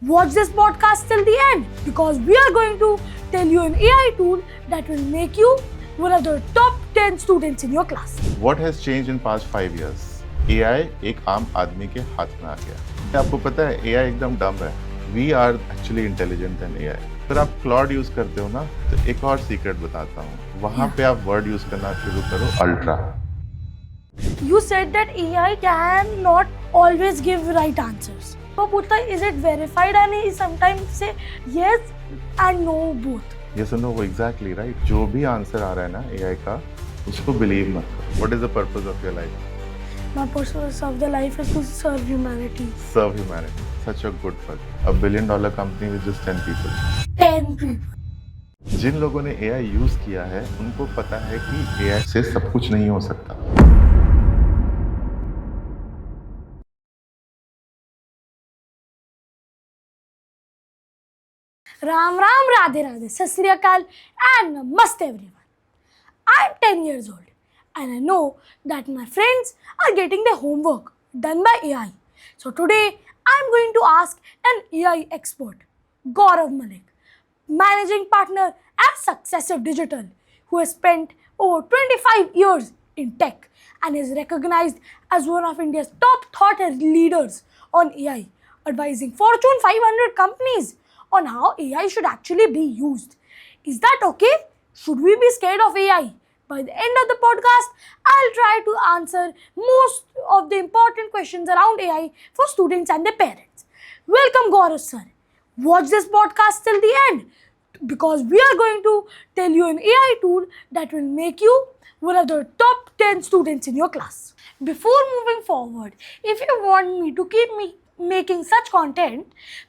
Watch this podcast till the end because we are going to tell you an AI tool that will make you one of the top 10 students in your class. What has changed in past 5 years? AI एक आम आदमी के हाथ में आ गया। आपको पता है AI एकदम डम है। We are actually intelligent than AI. अगर आप क्लॉड यूज करते हो ना तो एक और सीक्रेट बताता हूँ। वहाँ पे आप वर्ड यूज करना शुरू करो ultra. You said that AI cannot always give right answers. वो पूछता है is it verified and he sometimes say yes and no both. Yes or no, exactly right. जो भी आंसर आ रहा है ना AI का उसको बिलीव मत करो। What is the purpose of your life? My purpose of the life is to serve humanity. Serve humanity. Such a good work. A $1 billion company with just 10 people. 10 people. जिन लोगों ने AI use किया है उनको पता है कि AI से सब कुछ नहीं हो सकता। Ram Ram, Radhe Radhe, Sat Sri Akal and Namaste everyone. I am 10 years old and I know that my friends are getting their homework done by AI. So today I am going to ask an AI expert, Gaurav Malik, managing partner at Successive Digital, who has spent over 25 years in tech and is recognized as one of India's top thought leaders on AI, advising Fortune 500 companies on how AI should actually be used. Is that okay? Should we be scared of AI? By the end of the podcast, I'll try to answer most of the important questions around AI for students and their parents. Welcome, Gaurav sir. Watch this podcast till the end because we are going to tell you an AI tool that will make you one of the top 10 students in your class. Before moving forward, if you want me to keep making such content,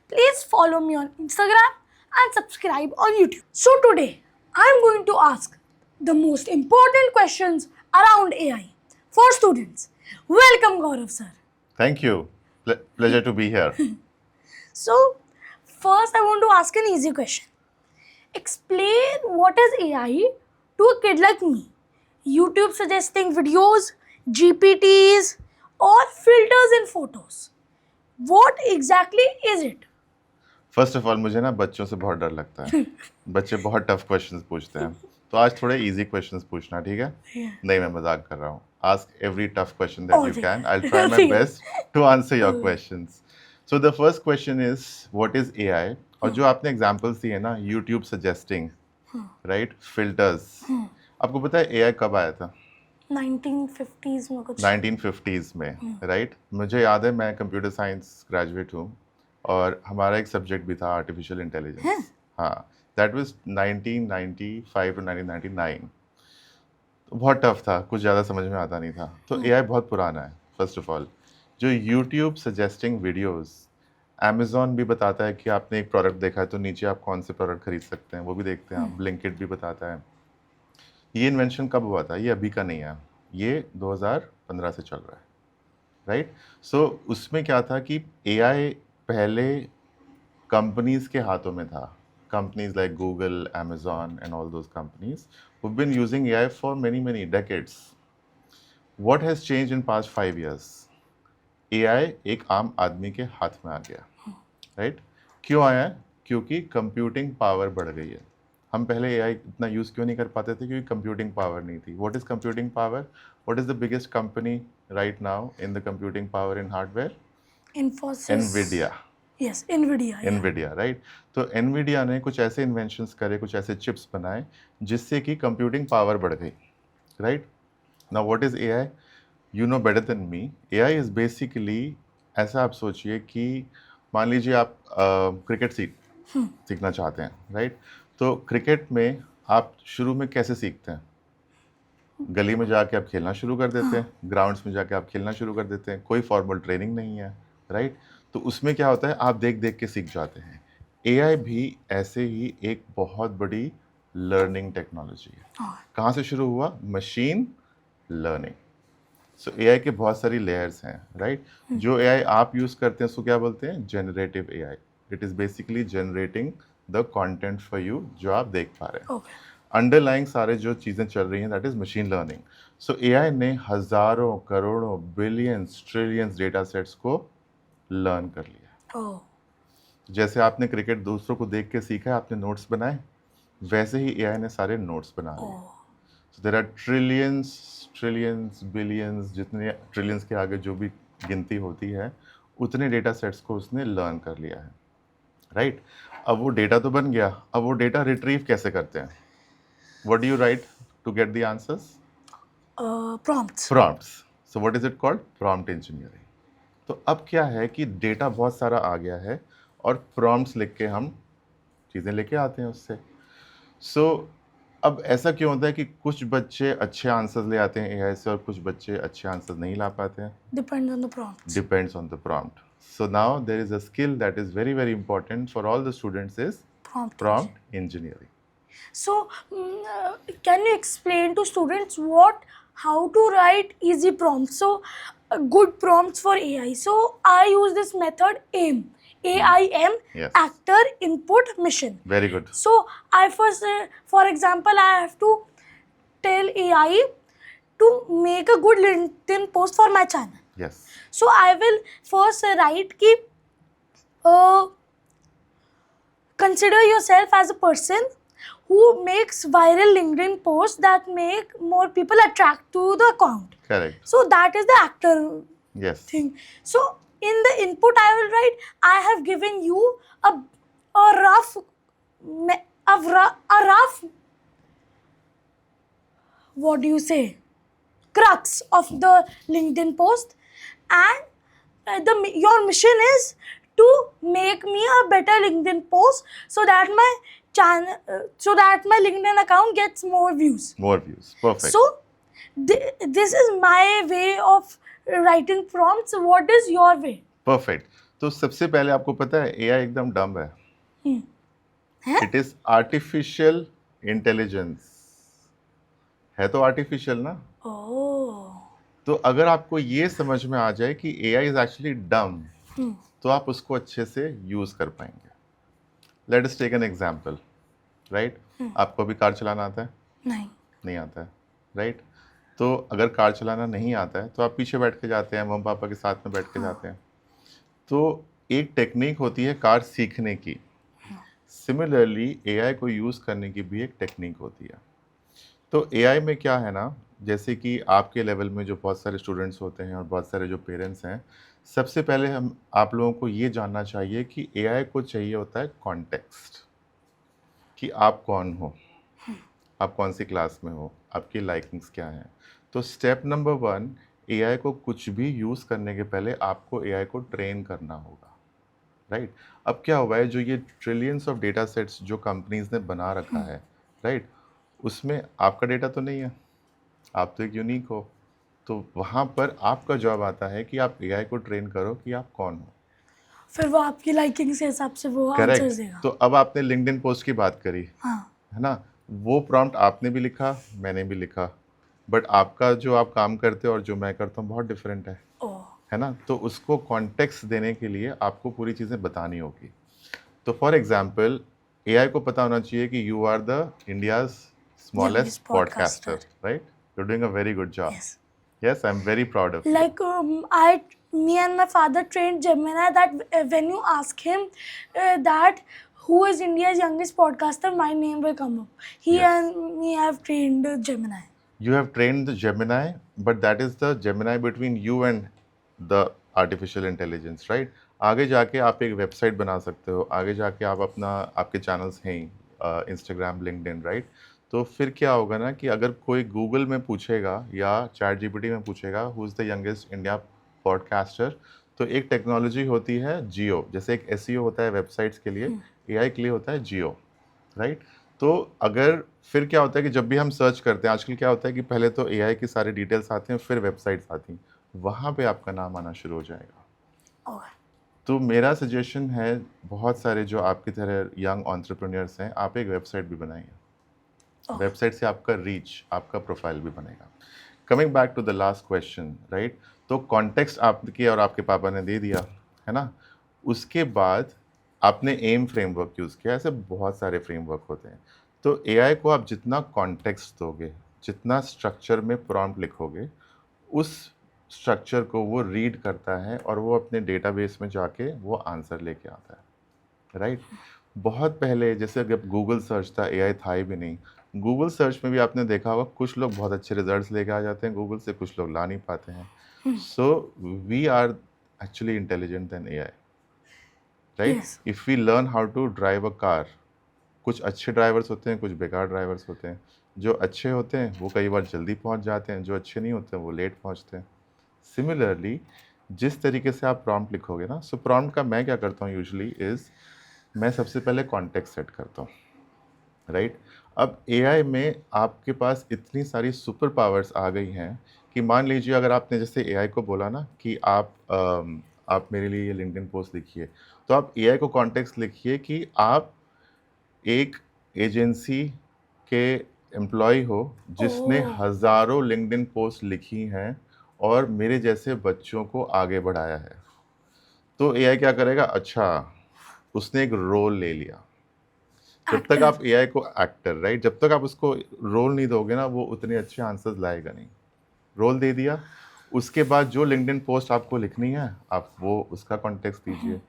please follow me on Instagram and subscribe on YouTube. So today, I'm going to ask the most important questions around AI for students. Welcome, Gaurav sir. Thank you. Pleasure to be here. So, first I want to ask an easy question. Explain what is AI to a kid like me. YouTube suggesting videos, GPTs, or filters in photos. What exactly is it? First of all मुझे ना बच्चों से बहुत डर लगता है। बच्चे बहुत टफ क्वेश्चंस पूछते हैं, तो आज थोड़े इजी क्वेश्चंस पूछना, ठीक है? नहीं, मैं मजाक कर रहा हूँ। Ask every tough question that you can. I will try my best to answer your questions. So the first question is what is AI? और जो आपने एग्जांपल्स दिए ना, यूट्यूब सजेस्टिंग, राइट, फिल्टर्स, आपको पता है एआई कब आया था? 1950s में कुछ 1950s में, राइट? मुझे याद है, मैं कंप्यूटर साइंस ग्रेजुएट हूँ और हमारा एक सब्जेक्ट भी था आर्टिफिशियल इंटेलिजेंस। हाँ, दैट वाज 1995 टू 1999। तो बहुत टफ था, कुछ ज़्यादा समझ में आता नहीं था। तो एआई बहुत पुराना है। फर्स्ट ऑफ ऑल, जो यूट्यूब सजेस्टिंग वीडियोस, अमेजोन भी बताता है कि आपने एक प्रोडक्ट देखा है तो नीचे आप कौन से प्रोडक्ट खरीद सकते हैं, वो भी देखते हैं आप। ब्लिंकिट भी बताता है। ये इन्वेंशन कब हुआ था? ये अभी का नहीं है, ये 2015 से चल रहा है, राइट? सो उसमें क्या था कि एआई पहले कंपनीज के हाथों में था। Companies like Google, Amazon and all those companies who've been using AI for many decades. What has changed in past 5 years? AI एक आम आदमी के हाथ में आ गया, राइट? क्यों आया है? क्योंकि कंप्यूटिंग पावर बढ़ गई है। हम पहले AI इतना यूज़ क्यों नहीं कर पाते थे? क्योंकि कंप्यूटिंग पावर नहीं थी। What is computing power? What is the biggest company right now in the computing power in hardware? Infosys. NVIDIA. Yes, NVIDIA. NVIDIA, right? तो NVIDIA ने कुछ ऐसे इन्वेंशंस करे, कुछ ऐसे चिप्स बनाए जिससे कि कंप्यूटिंग पावर बढ़ गई, right? Now what is AI? You know better than me. AI is basically, ऐसा आप सोचिए कि मान लीजिए आप क्रिकेट सीखना चाहते हैं, राइट? तो क्रिकेट में आप शुरू में कैसे सीखते हैं? गली में जाके आप खेलना शुरू कर देते हैं, ग्राउंड्स में जाके आप खेलना शुरू कर देते हैं, कोई फॉर्मल ट्रेनिंग नहीं है, राइट? तो उसमें क्या होता है, आप देख देख के सीख जाते हैं। एआई भी ऐसे ही एक बहुत बड़ी लर्निंग टेक्नोलॉजी है। कहाँ से शुरू हुआ? Machine learning. सो एआई के बहुत सारी लेयर्स हैं, राइट? जो एआई आप यूज़ करते हैं उसको क्या बोलते हैं? Generative AI. It is basically generating the content for you जो आप देख पा रहे हैं। अंडरलाइंग सारे जो चीज़ें चल रही हैं, that is machine learning. So AI ने हज़ारों, करोड़ों, बिलियंस, ट्रिलियंस डेटा सेट्स को लर्न कर लिया। जैसे आपने क्रिकेट दूसरों को देख के सीखा है, आपने नोट्स बनाए, वैसे ही एआई ने सारे नोट्स बना लिए। So there are trillions trillions billions, जितने ट्रिलियंस के आगे जो भी गिनती होती है, उतने डेटा सेट्स को उसने लर्न कर लिया है, राइट? अब वो डेटा तो बन गया, अब वो डेटा रिट्रीव कैसे करते हैं? What do you write to get the answers? Prompts. Prompts. So what is it called? Prompt engineering. तो अब क्या है कि डेटा बहुत सारा आ गया है और प्रॉम्प्ट्स लिख के हम चीज़ें लेके आते हैं उससे। सो अब ऐसा क्यों होता है कि कुछ बच्चे अच्छे आंसर्स ले आते हैं एआई से और कुछ बच्चे अच्छे आंसर्स नहीं ला पाते हैं? Depends on the prompts. Depends on the prompt. So now there is a skill that is very very important for all the students is prompt engineering. So, can you explain to students how to write easy prompts? So, good prompts for AI. So, I use this method AIM. AIM, Yes. Actor Input Mission. Very good. So, I first, for example, I have to tell AI to make a good LinkedIn post for my channel. Yes. So, I will first write ki, consider yourself as a person who makes viral LinkedIn posts that make more people attract to the account. Correct. So that is the actor Yes. thing. So in the input I will write, I have given you a rough what do you say, crux of the LinkedIn post, and your mission is to make me a better LinkedIn post so that my LinkedIn account gets more views. More views. Perfect. So this is my way of writing prompts. What is your way? Perfect. तो सबसे पहले आपको पता है AI एकदम dumb है. हैं? It is artificial intelligence. है तो आर्टिफिशियल ना. Oh. तो अगर आपको ये समझ में आ जाए कि एआई इज एक्चुअली डम, तो आप उसको अच्छे से यूज कर पाएंगे. Let us take an example, right? आपको भी कार चलाना आता है? नहीं आता है, राइट? तो अगर कार चलाना नहीं आता है तो आप पीछे बैठ के जाते हैं, मम्मी पापा के साथ में बैठ के जाते हैं. तो एक टेक्निक होती है कार सीखने की. सिमिलरली एआई को यूज़ करने की भी एक टेक्निक होती है. तो एआई में क्या है ना, जैसे कि आपके लेवल में जो बहुत सारे स्टूडेंट्स होते हैं और बहुत सारे जो पेरेंट्स हैं, सबसे पहले हम आप लोगों को ये जानना चाहिए कि एआई को चाहिए होता है कॉन्टेक्स्ट, कि आप कौन हो, आप कौन सी क्लास में हो, आपकी लाइकिंग्स क्या हैं. तो स्टेप नंबर 1, एआई को कुछ भी यूज़ करने के पहले आपको एआई को ट्रेन करना होगा, राइट? अब क्या हुआ है, जो ये ट्रिलियंस ऑफ डेटा सेट्स जो कंपनीज ने बना रखा है, राइट, उसमें आपका डेटा तो नहीं है, आप तो एक यूनिक हो. तो वहाँ पर आपका जॉब आता है कि आप एआई को ट्रेन करो कि आप कौन हो. फिर वो आपकी लाइकिंग से हिसाब से वो आंसर्स करेक्ट. देगा. तो अब आपने लिंक्डइन पोस्ट की बात करी, हाँ. है ना? वो प्रॉम्प्ट आपने भी लिखा, मैंने भी लिखा, बट आपका जो आप काम करते हो और जो मैं करता हूँ बहुत डिफरेंट है, ओह. है ना? तो उसको कॉन्टेक्स्ट देने के लिए आपको पूरी चीज़ें बतानी होगी. तो फॉर एग्जांपल एआई को पता होना चाहिए कि you are the India's smallest Youngest podcaster. Podcaster, right? You are doing a very good job. Yes. Yes, I'm very proud of you. Like me and my father trained Gemini that when you ask him that who is India's youngest podcaster, my name will come up. He Yes. and me have trained Gemini. You have trained the Gemini, but that is the Gemini between you and the artificial intelligence, right? आगे जाके आप एक website बना सकते हो, आगे जाके आप अपना आपके चैनल्स हैं इंस्टाग्राम, लिंक्डइन, राइट? तो फिर क्या होगा ना कि अगर कोई गूगल में पूछेगा या चैट जीपीटी में पूछेगा who is the youngest India podcaster, तो एक टेक्नोलॉजी होती है जियो. जैसे एक एसईओ होता है वेबसाइट्स के लिए, एआई के लिए होता है जियो, राइट? तो अगर फिर क्या होता है कि जब भी हम सर्च करते हैं, आजकल क्या होता है कि पहले तो एआई की सारी डिटेल्स आती हैं, फिर वेबसाइट्स आती हैं, वहाँ पे आपका नाम आना शुरू हो जाएगा. Oh. तो मेरा सजेशन है, बहुत सारे जो आपकी तरह यंग एंटरप्रेन्योर्स हैं, आप एक वेबसाइट भी बनाइए. वेबसाइट से आपका रीच, आपका प्रोफाइल भी बनेगा. Coming back to the last question, right? तो कॉन्टेक्स्ट आपके और आपके पापा ने दे दिया, है ना? उसके बाद आपने एम फ्रेमवर्क यूज़ किया. ऐसे बहुत सारे फ्रेमवर्क होते हैं. तो एआई को आप जितना कॉन्टेक्स्ट दोगे, जितना स्ट्रक्चर में प्रॉम्प्ट लिखोगे, उस स्ट्रक्चर को वो रीड करता है और वो अपने डेटाबेस में जाके वो आंसर लेके आता है. राइट? बहुत पहले जैसे जब गूगल सर्च था, एआई था ही भी नहीं। गूगल सर्च में भी आपने देखा होगा कुछ लोग बहुत अच्छे रिजल्ट्स लेके आ जाते हैं गूगल से, कुछ लोग ला नहीं पाते हैं। So we are actually intelligent than AI, right? Yes. If we learn how to drive a car, कुछ अच्छे ड्राइवर्स होते हैं, कुछ बेकार ड्राइवर्स होते हैं। जो अच्छे होते हैं वो कई बार जल्दी पहुंच जाते हैं, जो अच्छे नहीं होते हैं वो लेट पहुंचते हैं। सिमिलरली जिस तरीके से आप प्रॉम्प्ट लिखोगे ना, सो प्रॉम्प्ट का मैं क्या करता हूँ यूजुअली इज़ मैं सबसे पहले कॉन्टेक्स्ट सेट करता हूँ, राइट? अब एआई में आपके पास इतनी सारी सुपर पावर्स आ गई हैं कि मान लीजिए अगर आपने जैसे एआई को बोला ना कि आप मेरे लिए ये लिंक्डइन पोस्ट लिखिए, तो आप एआई को कॉन्टेक्स्ट लिखिए कि आप एक एजेंसी के एम्प्लॉय हो जिसने Oh, हज़ारों लिंक्डइन पोस्ट लिखी हैं और मेरे जैसे बच्चों को आगे बढ़ाया है। तो एआई क्या करेगा? अच्छा, उसने एक रोल ले लिया। जब तक actor. आप एआई को एक्टर, राइट? जब तक आप उसको रोल नहीं दोगे ना, वो उतने अच्छे आंसर्स लाएगा नहीं। रोल दे दिया, उसके बाद जो लिंक्डइन पोस्ट आपको लिखनी है, आप वो उसका कॉन्टेक्स्ट दीजिए।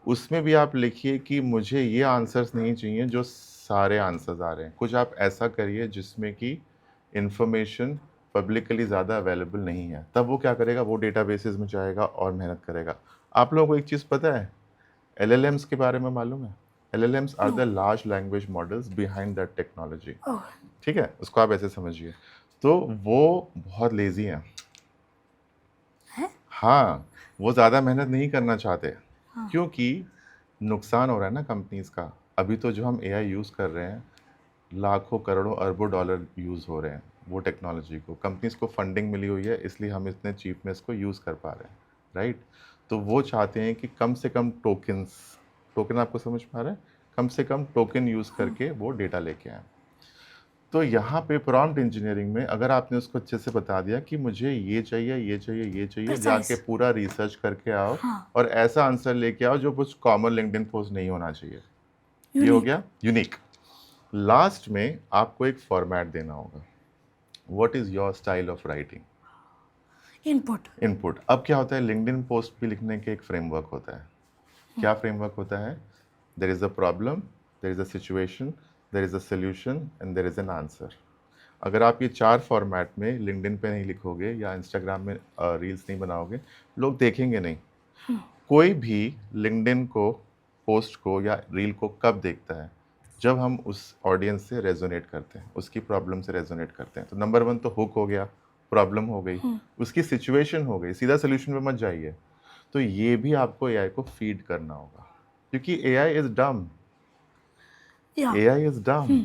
उसमें भी आप लिखिए कि मुझे ये आंसर्स नहीं चाहिए जो सारे आंसर्स आ रहे हैं। कुछ आप ऐसा करिए जिसमें कि इन्फॉर्मेशन पब्लिकली ज़्यादा अवेलेबल नहीं है। तब वो क्या करेगा? वो डेटाबेसेस में जाएगा और मेहनत करेगा। आप लोगों को एक चीज़ पता है? एलएलएम्स के बारे में मालूम है? LLMs are the No. Large language models behind that technology. Oh, ठीक है? उसको आप ऐसे समझिए। तो वो बहुत लेज़ी हैं। है? हाँ, वो ज़्यादा मेहनत नहीं करना चाहते, क्योंकि नुकसान हो रहा है ना कंपनीज़ का। अभी तो जो हम एआई यूज़ कर रहे हैं, लाखों, करोड़ों, अरबों डॉलर यूज़ हो रहे हैं वो टेक्नोलॉजी को। कंपनीज़ को फंडिंग मिली हुई है, इसलिए हम इतने चीप में इसको यूज़ कर पा रहे हैं, राइट? तो वो चाहते हैं कि कम से कम टोकन आपको समझ में आ रहा है? कम से कम टोकन यूज़ करके वो डेटा लेके आएँ। तो यहाँ पे प्रॉम्प्ट इंजीनियरिंग में अगर आपने उसको अच्छे से बता दिया कि मुझे ये चाहिए, ये चाहिए, ये चाहिए, Precise. जाके पूरा रिसर्च करके आओ हाँ. और ऐसा आंसर लेके आओ जो कुछ कॉमन लिंक्डइन पोस्ट नहीं होना चाहिए। ये हो Unique. गया यूनिक। लास्ट में आपको एक फॉर्मेट देना होगा। What is your style of writing? Input. Input. अब क्या होता है, लिंक्डइन पोस्ट भी लिखने के एक फ्रेमवर्क होता है। क्या फ्रेमवर्क होता है? There is a problem, there is a situation, there is a solution and there is an answer. अगर आप ये 4 फॉर्मेट में लिंक्डइन पे नहीं लिखोगे या इंस्टाग्राम में रील्स नहीं बनाओगे, लोग देखेंगे नहीं। कोई भी लिंक्डइन को, पोस्ट को या रील को कब देखता है? जब हम उस ऑडियंस से रेजोनेट करते हैं, उसकी प्रॉब्लम से रेजोनेट करते हैं। तो नंबर 1 तो हुक हो गया, प्रॉब्लम हो गई, उसकी सिचुएशन हो गई, सीधा सोल्यूशन पे मत जाइए। तो ये भी आपको एआई को फीड करना होगा, क्योंकि एआई इज़ डम, Yeah. एआई इज़ डम।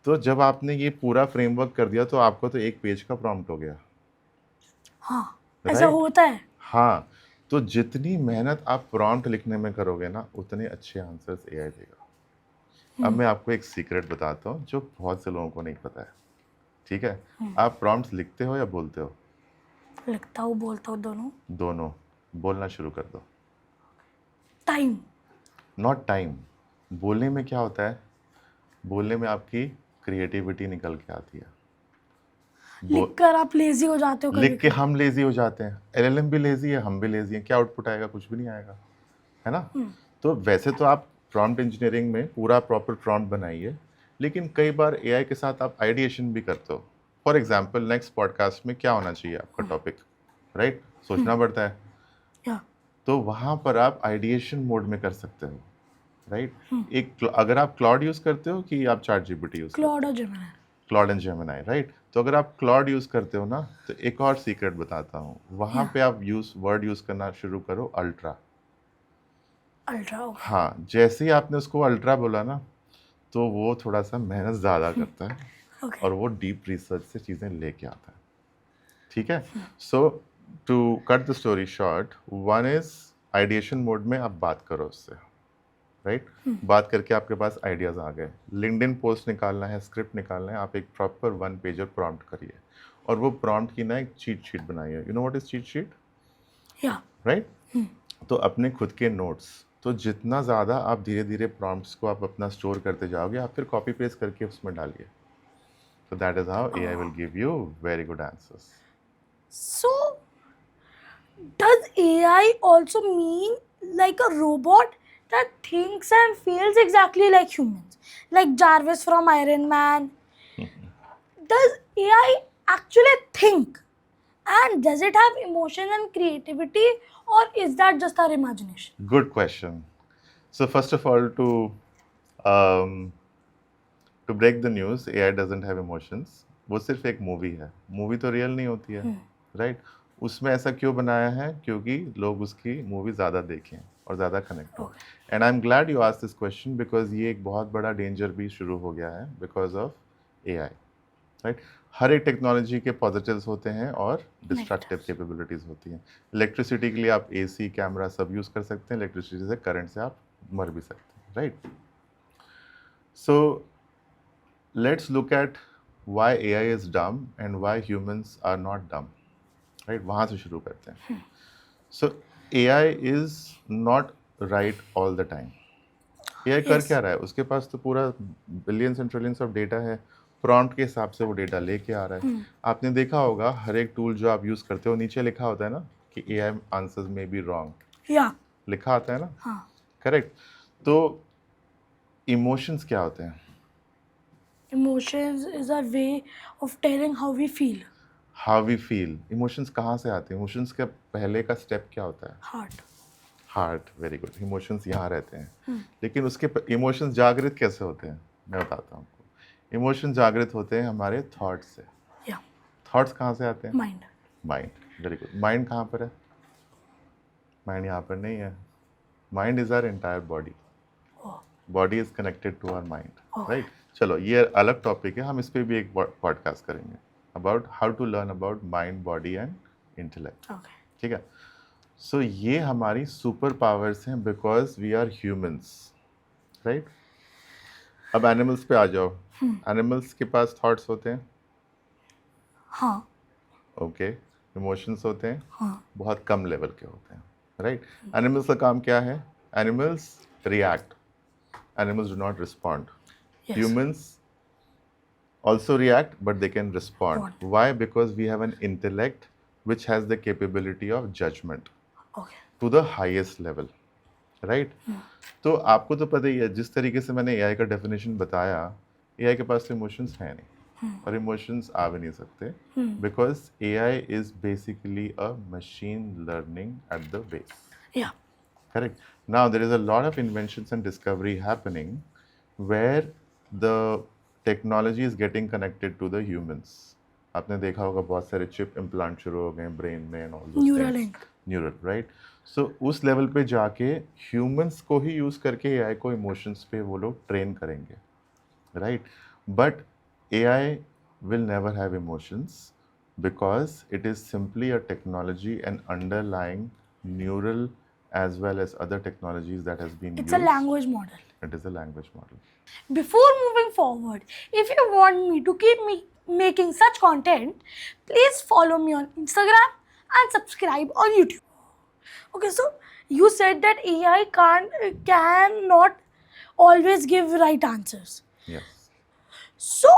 तो जब आपने ये पूरा फ्रेमवर्क कर दिया तो आपको तो एक पेज का प्रॉम्प्ट हो गया, हाँ. ऐसा राइट? होता है. हाँ, तो जितनी मेहनत आप प्रॉम्प्ट लिखने में करोगे ना, उतने अच्छे आंसर्स एआई देगा। अब मैं आपको एक सीक्रेट बताता हूँ जो बहुत से लोगों को नहीं पता है, ठीक है? आप प्रॉम्प्ट्स लिखते हो या बोलते हो? लिखता हूँ, बोलता हूँ, दोनों. दोनों। बोलना शुरू कर दो। Time. Not time. बोलने में क्या होता है? बोलने में आपकी क्रिएटिविटी निकल के आती है। लिखकर आप लेजी हो जाते हो लिख कभी के हम लेजी हो जाते हैं, एलएलएम भी लेजी है, हम भी लेजी हैं। क्या आउटपुट आएगा? कुछ भी नहीं आएगा, है ना? तो वैसे तो आप प्रॉम्प्ट इंजीनियरिंग में पूरा प्रॉपर प्रॉम्प्ट बनाइए, लेकिन कई बार एआई के साथ आप आइडिएशन भी करते हो। फॉर एग्जांपल नेक्स्ट पॉडकास्ट में क्या होना चाहिए आपका टॉपिक, राइट? सोचना पड़ता है। या तो वहाँ पर आप आइडिएशन मोड में कर सकते हो, राइट? अगर आप क्लॉड यूज़ करते हो कि आप चैट जीपीटी यूज़ करते हो? क्लॉड और Gemini. Claude and Gemini, right? तो अगर आप क्लॉड यूज़ करते हो ना, तो एक और सीक्रेट बताता हूँ। वहाँ पे आप वर्ड यूज़ करना शुरू करो अल्ट्रा। अल्ट्रा. हाँ, जैसे ही आपने उसको अल्ट्रा बोला ना, तो वो थोड़ा सा मेहनत ज़्यादा करता है ओके. और वो डीप रिसर्च से चीज़ें लेके आता है, ठीक है? So to cut the story short, one is ideation mode में आप बात करो उससे, राइट? बात करके आपके पास आइडियाज़ आ गए। लिंक्डइन पोस्ट निकालना है, स्क्रिप्ट निकालना है, आप एक प्रॉपर 1 पेजर प्रॉम्प्ट करिए और वो प्रॉम्प्ट की ना एक चीट शीट बनाइए। You know what is cheat sheet, या राइट? तो अपने खुद के नोट्स, तो जितना ज़्यादा आप धीरे धीरे प्रॉम्प्ट्स को आप अपना स्टोर करते जाओगे, आप फिर कॉपी पेस्ट करके उसमें डालिए। तो that is how AI will give you very good answers. So, does AI also mean like a robot that thinks and feels exactly like humans, like Jarvis from Iron Man. Does AI actually think? And does it have emotion and creativity, or is that just our imagination? Good question. So first of all, um, to break the news, AI doesn't have emotions. वो सिर्फ एक movie है. Movie तो real नहीं होती है, right? उसमें ऐसा क्यों बनाया है? क्योंकि लोग उसकी मूवी ज़्यादा देखें और ज़्यादा कनेक्ट हो. And I am glad you asked this question because ये एक बहुत बड़ा डेंजर भी शुरू हो गया है बिकॉज ऑफ AI, राइट? हर एक टेक्नोलॉजी के पॉजिटिव्स होते हैं और डिस्ट्रक्टिव कैपेबिलिटीज़ होती हैं. इलेक्ट्रिसिटी के लिए आप AC, कैमरा सब यूज़ कर सकते हैं. इलेक्ट्रिसिटी से, करंट से आप मर भी सकते हैं, right? So let's look at why AI is dumb and why humans are not dumb, right? वहाँ से शुरू करते हैं. So AI is not right all the time. AI कर क्या रहा है? उसके पास तो पूरा billions and trillions of data है. प्रॉम्प्ट के हिसाब से वो डेटा लेके आ रहा है. आपने देखा होगा हर एक टूल जो आप यूज़ करते हो नीचे लिखा होता है ना कि AI आंसर्स में बी रॉन्ग. या लिखा आता है ना? हाँ. करेक्ट. तो इमोशंस क्या होते हैं? Emotions is our way of telling how we feel. How we feel. Emotions कहाँ से आते हैं? इमोशंस का पहले का स्टेप क्या होता है? Heart. Heart. Very good. Emotions यहाँ रहते हैं. लेकिन उसके इमोशंस जागृत कैसे होते हैं? मैं बताता हूँ आपको. इमोशंस जागृत होते हैं हमारे थॉट्स से. Yeah. थॉट्स कहाँ से आते हैं? Mind. Mind. Very good. Mind कहाँ पर है? माइंड यहाँ पर नहीं है. Mind is our entire body. Oh. Body is connected to our mind, Okay. Right? चलो ये अलग टॉपिक है, हम इस पर भी एक पॉडकास्ट करेंगे about how to learn about mind, body and intellect. Okay. ठीक है. सो ये हमारी सुपर पावर्स हैं because we are humans, right? अब एनिमल्स पे आ जाओ. एनिमल्स के पास थॉट्स होते हैं, हाँ. ओके. इमोशंस होते हैं, हाँ. बहुत कम लेवल के होते हैं, राइट? एनिमल्स का काम क्या है? Animals react. Animals do not respond. Yes. Humans also react, but they can respond. Respond. Why? Because we have an intellect which has the capability of judgment Okay. to the highest level, right? तो आपको तो पता ही है, जिस तरीके से मैंने AI का डेफिनेशन बताया, AI के पास तो इमोशंस हैं नहीं और इमोशंस आ भी नहीं सकते because AI is basically a machine learning at the base. Yeah. Correct. Now there is a lot of inventions and discovery happening where the technology is getting connected to the humans. आपने देखा होगा बहुत सारे chip implant शुरू हो गए brain में and all those Neuralink. Neural, right? So उस लेवल पे जाके ह्यूमंस को ही यूज़ करके AI को इमोशंस पे वो लोग ट्रेन करेंगे, right? But AI will never have emotions because it is simply a technology and underlying neural as well as other technologies that has been It's a used. language model. It is a language model. Before moving forward, if you want me to keep making such content, please follow me on Instagram and subscribe on YouTube. Okay, so you said that AI cannot always give right answers. Yes. So,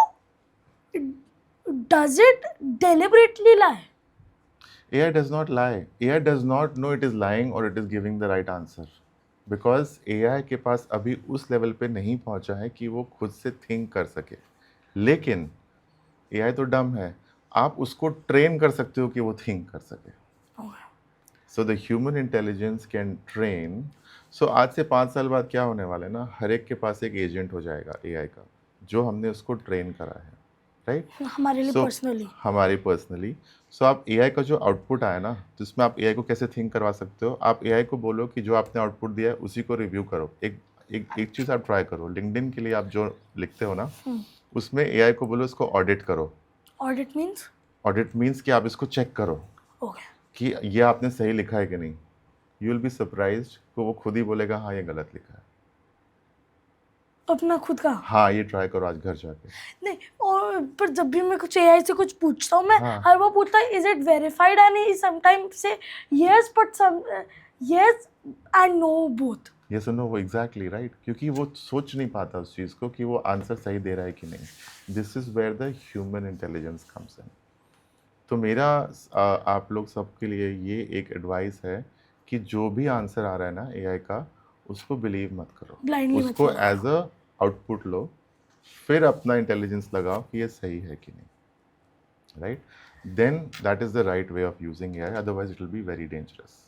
does it deliberately lie? AI does not lie. AI does not know it is lying or it is giving the right answer. Because AI के पास अभी उस level पे नहीं पहुंचा है कि वो खुद से थिंक कर सके. लेकिन AI तो डम है. आप उसको ट्रेन कर सकते हो कि वो थिंक कर सके. Okay. So the human intelligence can train. So आज से 5 साल बाद क्या होने वाला है ना, हर एक के पास एक एजेंट हो जाएगा AI का, जो हमने उसको ट्रेन करा है, राइट? हमारे लिए पर्सनली. हमारी पर्सनली. सो आप AI का जो आउटपुट आया ना, तो इसमें आप AI को कैसे थिंक करवा सकते हो? आप AI को बोलो कि जो आपने आउटपुट दिया है उसी को रिव्यू करो. एक चीज़ आप ट्राई करो. लिंक्डइन के लिए आप जो लिखते हो ना, उसमें AI को बोलो इसको ऑडिट करो. Audit means? ऑडिट मीन्स कि आप इसको चेक करो Okay. कि ये आपने सही लिखा है कि नहीं. यू विल बी सरप्राइज्ड कि वो खुद ही बोलेगा हाँ ये गलत लिखा है. अपना खुद का. हाँ ये ट्राई करो आज घर जाके. नहीं, और पर जब भी मैं कुछ AI से कुछ पूछता हूँ, मैं हाँ. हर बार पूछता है is it verified, and he sometimes says yes but some yes and no both. ये सुनो वो एग्जैक्टली राइट, क्योंकि वो सोच नहीं पाता उस चीज़ को कि वो आंसर सही दे रहा है कि नहीं. This is where the human intelligence comes in. तो मेरा आप लोग सबके लिए ये एक एडवाइस है कि जो भी आंसर आ रहा है ना AI का, उसको बिलीव मत करो, Blindly मत उसको follow एज अ आउटपुट लो, फिर अपना इंटेलिजेंस लगाओ कि ये सही है कि नहीं, right? Then that is the right way of using AI, otherwise it will be very dangerous.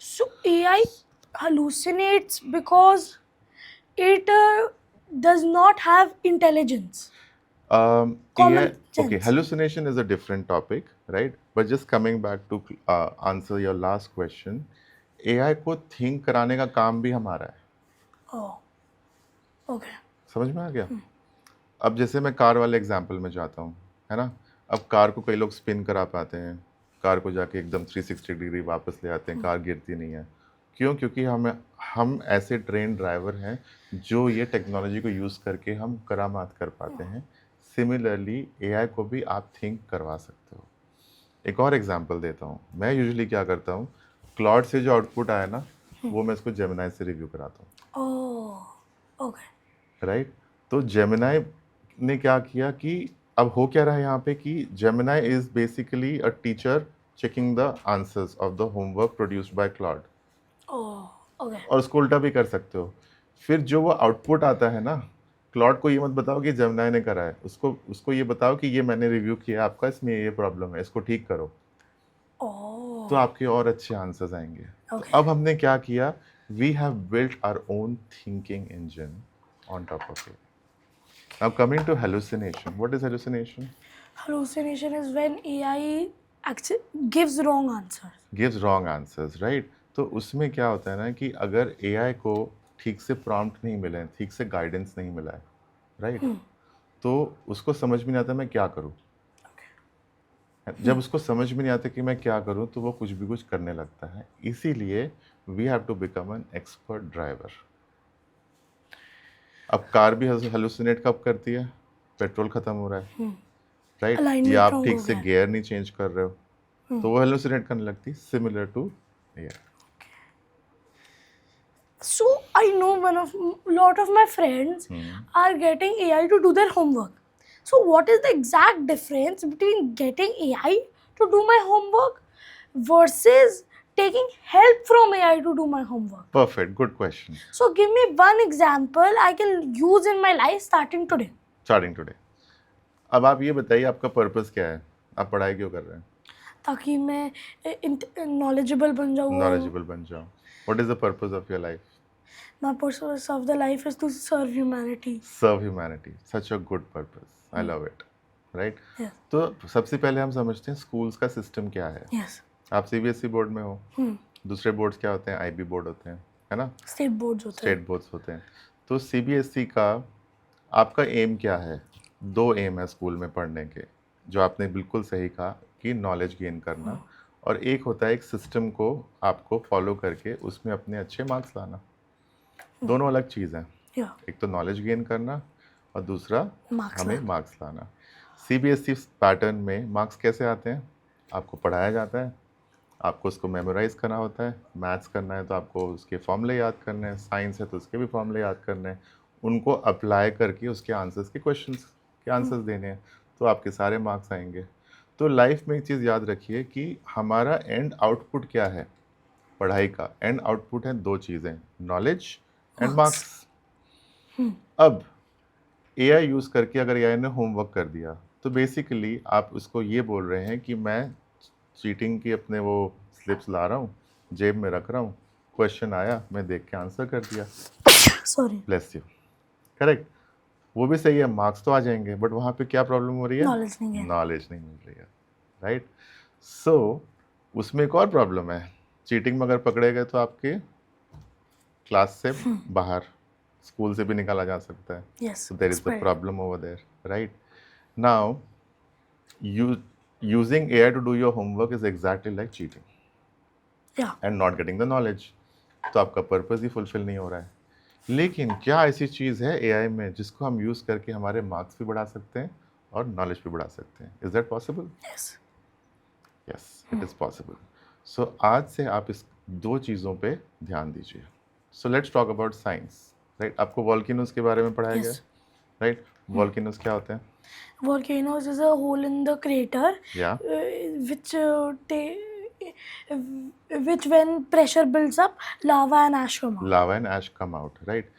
So AI hallucinates because it does not have intelligence. Common AI, okay, sense. hallucination is a different topic, right? But just coming back to answer your last question, AI को think कराने का काम भी हमारा है. Oh, okay. समझ में आ गया? अब जैसे मैं कार वाले एग्जाम्पल में जाता हूँ, है ना? अब कार को कई लोग स्पिन करा पाते हैं, कार को जाके एकदम 360 डिग्री वापस ले आते हैं, कार गिरती नहीं है. क्यों? क्योंकि हम ऐसे ट्रेन ड्राइवर हैं जो ये टेक्नोलॉजी को यूज़ करके हम करामात कर पाते हैं. सिमिलरली एआई को भी आप थिंक करवा सकते हो. एक और एग्जांपल देता हूँ. मैं यूजुअली क्या करता हूँ, क्लॉड से जो आउटपुट आया ना, वो मैं इसको जेमिनाई से रिव्यू कराता हूँ. Oh, okay. राइट? तो जेमिनाई ने क्या किया कि अब हो क्या रहा है यहाँ पे कि Gemini is basically a teacher checking the answers of the homework produced by Claude. Oh, okay. और उसको उल्टा भी कर सकते हो. फिर जो वो आउटपुट आता है ना, क्लॉड को ये मत बताओ कि जेमिनाई ने करा है, उसको ये बताओ कि ये मैंने रिव्यू किया आपका, इसमें ये प्रॉब्लम है, इसको ठीक करो. Oh, तो आपके और अच्छे आंसर्स आएंगे. तो okay. अब हमने क्या किया, we have built our own thinking engine on top of it. Now coming to hallucination. What is hallucination? Hallucination is when AI gives wrong answers. Gives wrong answers, right? तो उसमें क्या होता है ना कि अगर AI को ठीक से प्रॉम्प्ट नहीं मिला है, ठीक से गाइडेंस नहीं मिला है, राइट? तो उसको समझ में नहीं आता मैं क्या करूँ. जब उसको समझ में नहीं आता कि मैं क्या करूँ, तो वो कुछ भी कुछ करने लगता है. इसीलिए we have to become an expert driver. अब कार भी हेलुसिनेट कब करती है? पेट्रोल खत्म हो रहा है, राइट? Alignment या आप wrong ठीक हो से गया. गियर नहीं चेंज कर रहे हो, तो वो हेलुसिनेट करने लगती. Similar to AI. So I know lot of my friends are getting AI to do their homework. So what is the exact difference between getting AI to do my homework versus taking help from AI to do my homework? Perfect, good question. So give me one example I can use in my life starting today. Starting today. अब आप ये बताइए आपका purpose क्या है? आप पढ़ाई क्यों कर रहे हैं? ताकि मैं knowledgeable बन जाऊँ. Knowledgeable बन जाओ. What is the purpose of your life? My purpose of the life is to serve humanity. Serve humanity. Such a good purpose. I love it. Right? Yes. तो सबसे पहले हम समझते हैं स्कूल्स का सिस्टम क्या है. Yes. आप सीबीएसई बोर्ड में हो. दूसरे बोर्ड्स क्या होते हैं? आईबी बोर्ड होते हैं, है ना? State boards होते हैं. स्टेट बोर्ड्स होते हैं. तो सीबीएसई का आपका एम क्या है? 2 एम है स्कूल में पढ़ने के, जो आपने बिल्कुल सही कहा कि नॉलेज गेन करना, और एक होता है एक सिस्टम को आपको फॉलो करके उसमें अपने अच्छे मार्क्स लाना. दोनों अलग चीज़ हैं. Yeah. एक तो नॉलेज गेन करना और दूसरा Marks हमें लाना. मार्क्स लाना. सीबीएसई पैटर्न में मार्क्स कैसे आते हैं? आपको पढ़ाया जाता है, आपको उसको मेमोराइज करना होता है. मैथ्स करना है तो आपको उसके फॉर्मूले याद करने हैं, साइंस है तो उसके भी फॉर्मूले याद करने हैं, उनको अप्लाई करके उसके आंसर्स के क्वेश्चंस के आंसर्स देने हैं, तो आपके सारे मार्क्स आएंगे. तो लाइफ में एक चीज़ याद रखिए कि हमारा एंड आउटपुट क्या है. पढ़ाई का एंड आउटपुट है 2 चीज़ें, नॉलेज एंड मार्क्स. अब एआई यूज़ करके अगर एआई ने होमवर्क कर दिया, तो बेसिकली आप उसको ये बोल रहे हैं कि मैं चीटिंग की अपने वो स्लिप्स ला रहा हूँ, जेब में रख रहा हूँ, क्वेश्चन आया मैं देख के आंसर कर दिया. Sorry. Bless you. करेक्ट. वो भी सही है, मार्क्स तो आ जाएंगे, बट वहाँ पे क्या प्रॉब्लम हो रही है? Knowledge नहीं है. नॉलेज नहीं मिल रही है, राइट? सो उसमें एक और प्रॉब्लम है. चीटिंग में अगर पकड़े गए तो आपके क्लास से बाहर, स्कूल से भी निकाला जा सकता है. Yes. So there is a spread. problem over there, right? Now, using AI to do your homework is exactly like cheating Yeah. and not getting the knowledge. तो आपका पर्पस ही फुलफिल नहीं हो रहा है. लेकिन क्या ऐसी चीज़ है एआई में जिसको हम यूज़ करके हमारे मार्क्स भी बढ़ा सकते हैं और नॉलेज भी बढ़ा सकते हैं? Is that possible? Yes. Yes, it is possible. So आज से आप इस 2 चीज़ों पे ध्यान दीजिए. So let's talk about science, right? आपको वॉल्केनोज के बारे में पढ़ाया गया, Yes. राइट? वॉल्केनोज क्या होते हैं? Volcanoes is a hole in the crater या which which when pressure builds up, lava and ash come out. Lava and ash come out, right?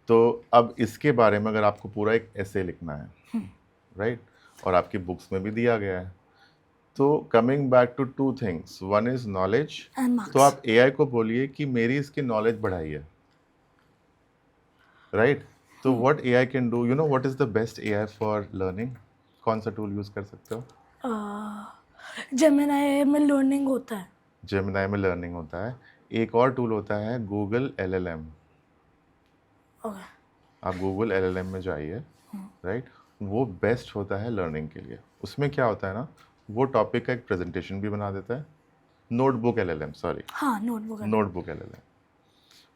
तो अब इसके बारे में अगर आपको पूरा एक ऐसे लिखना है, राइट, और आपकी बुक्स में भी दिया गया है, तो coming back to two things, one is knowledge, And marks. तो आप एआई को बोलिए कि मेरी इसकी नॉलेज बढ़ाई है, राइट? तो what AI can do, you know what is the best AI for learning? कौन सा टूल यूज कर सकते हो? Gemini में लर्निंग होता है. जेमिनाई में लर्निंग होता है. एक और टूल होता है गूगल एलएलएम. Okay. आप गूगल एलएलएम में जाइए, राइट? वो बेस्ट होता है लर्निंग के लिए. उसमें क्या होता है ना, वो टॉपिक का एक प्रेजेंटेशन भी बना देता है. नोटबुक एलएलएम, सॉरी, हाँ, नोटबुक. Notebook LLM.